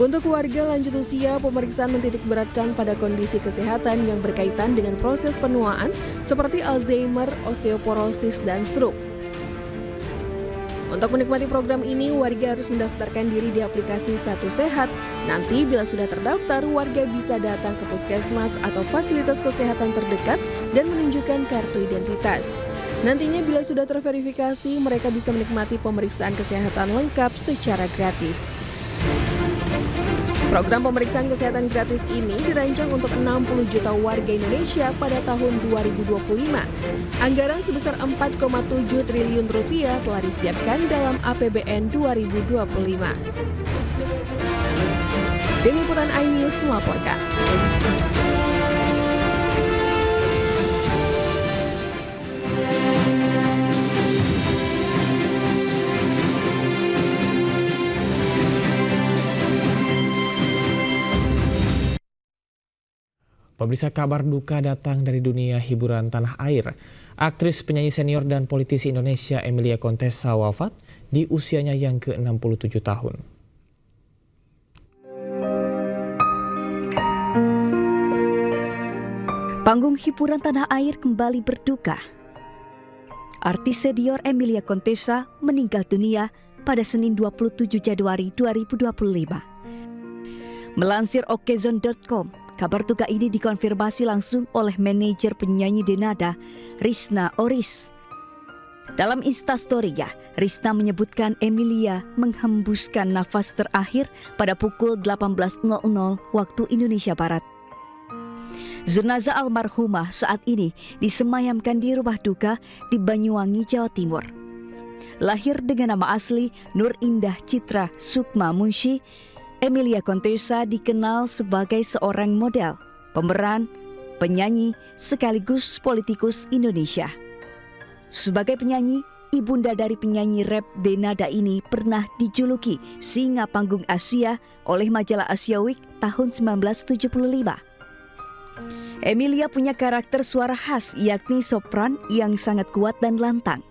Untuk warga lanjut usia, pemeriksaan mentitikberatkan pada kondisi kesehatan yang berkaitan dengan proses penuaan seperti Alzheimer, osteoporosis, dan stroke. Untuk menikmati program ini, warga harus mendaftarkan diri di aplikasi Satu Sehat. Nanti bila sudah terdaftar, warga bisa datang ke puskesmas atau fasilitas kesehatan terdekat dan menunjukkan kartu identitas. Nantinya bila sudah terverifikasi, mereka bisa menikmati pemeriksaan kesehatan lengkap secara gratis. Program pemeriksaan kesehatan gratis ini dirancang untuk 60 juta warga Indonesia pada tahun 2025. Anggaran sebesar 4,7 triliun rupiah telah disiapkan dalam APBN 2025. Tim Liputan iNews melaporkan. Pemirsa, kabar duka datang dari dunia hiburan tanah air. Aktris, penyanyi senior dan politisi Indonesia Emilia Contessa wafat di usianya yang ke-67 tahun. Panggung hiburan tanah air kembali berduka. Artis senior Emilia Contessa meninggal dunia pada Senin 27 Januari 2025. Melansir okezone.com, kabar duka ini dikonfirmasi langsung oleh manajer penyanyi Denada, Risna Oris. Dalam Instastory-nya, Risna menyebutkan Emilia menghembuskan nafas terakhir pada pukul 18.00 waktu Indonesia Barat. Jenazah almarhumah saat ini disemayamkan di rumah duka di Banyuwangi, Jawa Timur. Lahir dengan nama asli Nur Indah Citra Sukma Munshi, Emilia Contessa dikenal sebagai seorang model, pemeran, penyanyi, sekaligus politikus Indonesia. Sebagai penyanyi, ibunda dari penyanyi rap Denada ini pernah dijuluki Singa Panggung Asia oleh majalah Asia Week tahun 1975. Emilia punya karakter suara khas, yakni sopran yang sangat kuat dan lantang.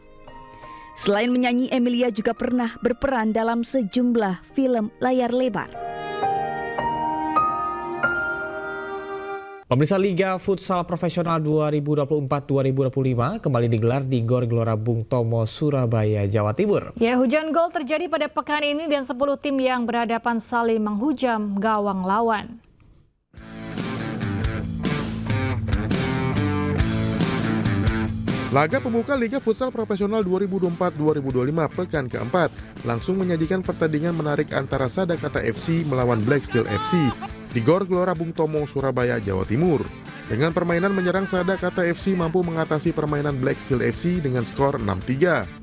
Selain menyanyi, Emilia juga pernah berperan dalam sejumlah film layar lebar. Pemirsa, Liga Futsal Profesional 2024-2025 kembali digelar di Gor Gelora Bung Tomo, Surabaya, Jawa Timur. Ya, hujan gol terjadi pada pekan ini dan 10 tim yang berhadapan saling menghujam gawang lawan. Laga pembuka Liga Futsal Profesional 2024-2025 pekan keempat langsung menyajikan pertandingan menarik antara Sadakata FC melawan Black Steel FC di Gor Gelora Bung Tomo, Surabaya, Jawa Timur. Dengan permainan menyerang, Sadakata FC mampu mengatasi permainan Black Steel FC dengan skor 6-3.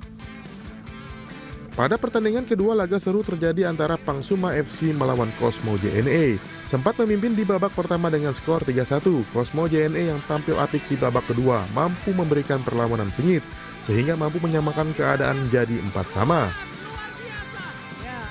Pada pertandingan kedua, laga seru terjadi antara Pangsuma FC melawan Cosmo JNE. Sempat memimpin di babak pertama dengan skor 3-1, Cosmo JNE yang tampil apik di babak kedua mampu memberikan perlawanan sengit, sehingga mampu menyamakan keadaan jadi 4-sama.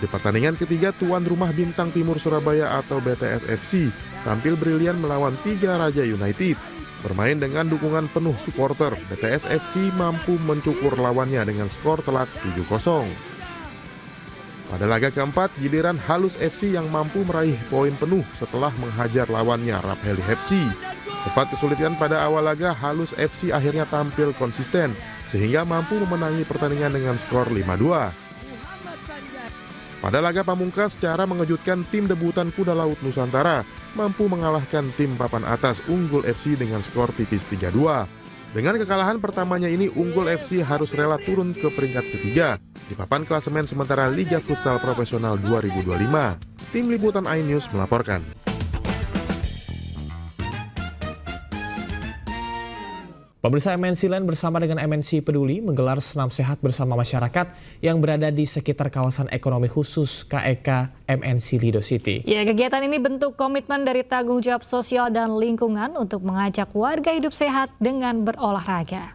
Di pertandingan ketiga, tuan rumah Bintang Timur Surabaya atau BTS FC tampil brilian melawan Tiga Raja United. Bermain dengan dukungan penuh supporter, BTS FC mampu mencukur lawannya dengan skor telak 7-0. Pada laga keempat, giliran Halus FC yang mampu meraih poin penuh setelah menghajar lawannya Rafheli FC. Sempat kesulitan pada awal laga, Halus FC akhirnya tampil konsisten sehingga mampu memenangi pertandingan dengan skor 5-2. Pada laga pamungkas, secara mengejutkan tim debutan Kuda Laut Nusantara mampu mengalahkan tim papan atas Unggul FC dengan skor tipis 3-2. Dengan kekalahan pertamanya ini, Unggul FC harus rela turun ke peringkat ketiga di papan klasemen sementara Liga Futsal Profesional 2025. Tim Liputan iNews melaporkan. Pemirsa, MNC Land bersama dengan MNC Peduli menggelar senam sehat bersama masyarakat yang berada di sekitar kawasan ekonomi khusus KEK MNC Lido City. Ya, kegiatan ini bentuk komitmen dari tanggung jawab sosial dan lingkungan untuk mengajak warga hidup sehat dengan berolahraga.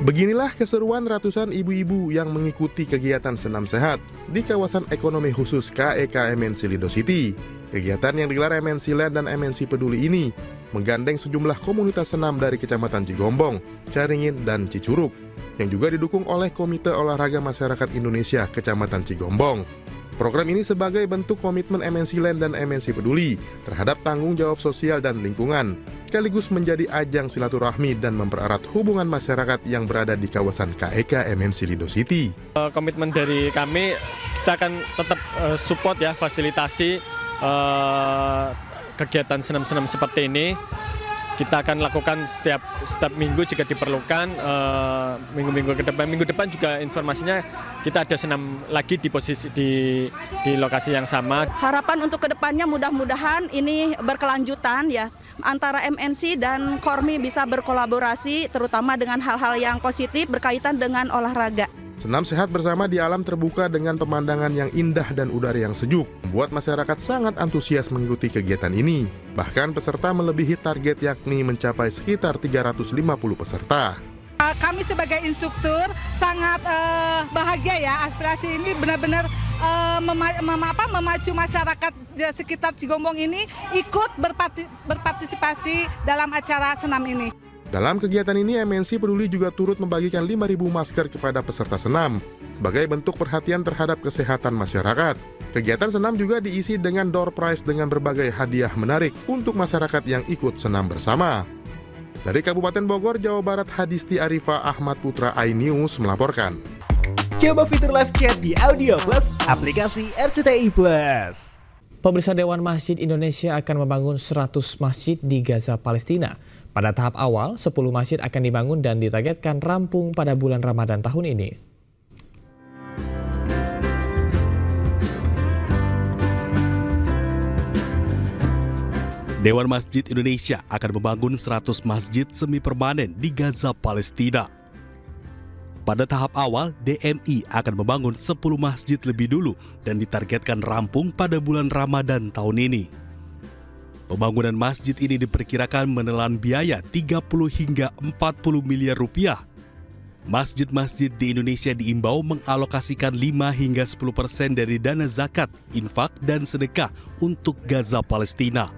Beginilah keseruan ratusan ibu-ibu yang mengikuti kegiatan senam sehat di kawasan ekonomi khusus KEK MNC Lido City. Kegiatan yang digelar MNC Land dan MNC Peduli ini menggandeng sejumlah komunitas senam dari Kecamatan Cigombong, Caringin, dan Cicurug, yang juga didukung oleh Komite Olahraga Masyarakat Indonesia Kecamatan Cigombong. Program ini sebagai bentuk komitmen MNC Land dan MNC Peduli terhadap tanggung jawab sosial dan lingkungan, sekaligus menjadi ajang silaturahmi dan mempererat hubungan masyarakat yang berada di kawasan KEK MNC Lido City. Komitmen dari kami, kita akan tetap support ya, fasilitasi kegiatan senam-senam seperti ini. Kita akan lakukan setiap minggu jika diperlukan, minggu depan juga informasinya kita ada senam lagi di posisi di lokasi yang sama. Harapan untuk kedepannya mudah-mudahan ini berkelanjutan ya, antara MNC dan Kormi bisa berkolaborasi terutama dengan hal-hal yang positif berkaitan dengan olahraga. Senam sehat bersama di alam terbuka dengan pemandangan yang indah dan udara yang sejuk membuat masyarakat sangat antusias mengikuti kegiatan ini. Bahkan peserta melebihi target yakni mencapai sekitar 350 peserta. Kami sebagai instruktur sangat bahagia ya, aspirasi ini benar-benar memacu masyarakat di sekitar Cigombong ini ikut berpartisipasi dalam acara senam ini. Dalam kegiatan ini, MNC Peduli juga turut membagikan 5.000 masker kepada peserta senam sebagai bentuk perhatian terhadap kesehatan masyarakat. Kegiatan senam juga diisi dengan door prize dengan berbagai hadiah menarik untuk masyarakat yang ikut senam bersama. Dari Kabupaten Bogor, Jawa Barat, Hadisti Arifah Ahmad Putra iNews melaporkan. Coba fitur live chat di Audio Plus, aplikasi RCTI Plus. Pemirsa, Dewan Masjid Indonesia akan membangun 100 masjid di Gaza, Palestina. Pada tahap awal, 10 masjid akan dibangun dan ditargetkan rampung pada bulan Ramadan tahun ini. Dewan Masjid Indonesia akan membangun 100 masjid semi permanen di Gaza, Palestina. Pada tahap awal, DMI akan membangun 10 masjid lebih dulu dan ditargetkan rampung pada bulan Ramadan tahun ini. Pembangunan masjid ini diperkirakan menelan biaya 30 hingga 40 miliar rupiah. Masjid-masjid di Indonesia diimbau mengalokasikan 5 hingga 10% dari dana zakat, infak, dan sedekah untuk Gaza, Palestina.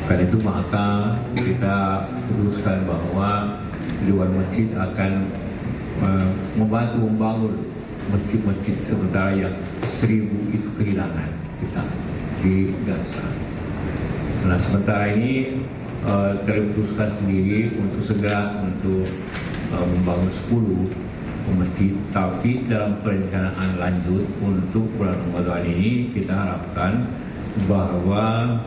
Karena itu maka kita putuskan bahwa Dewan Masjid akan membantu membangun masjid-masjid sementara yang 1000 itu kehilangan kita di Gaza. Nah, sementara ini terputuskan sendiri untuk segera membangun 10 masjid, tapi dalam perencanaan lanjut untuk bulan Ramadan ini kita harapkan bahwa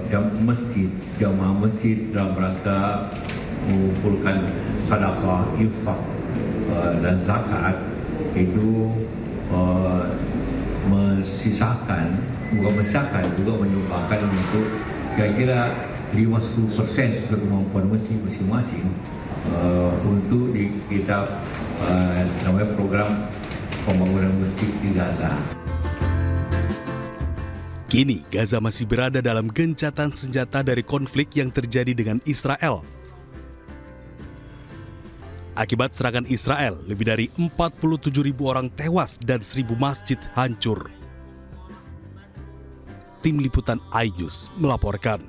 jamaah masjid dalam rangka mengumpulkan sedekah, infak dan zakat itu juga menyumbangkan untuk kira-kira 50% kemampuan masjid masing-masing untuk kita namanya program pembangunan masjid di Gaza. Kini Gaza masih berada dalam gencatan senjata dari konflik yang terjadi dengan Israel. Akibat serangan Israel, lebih dari 47.000 orang tewas dan 1.000 masjid hancur. Tim Liputan iNews melaporkan.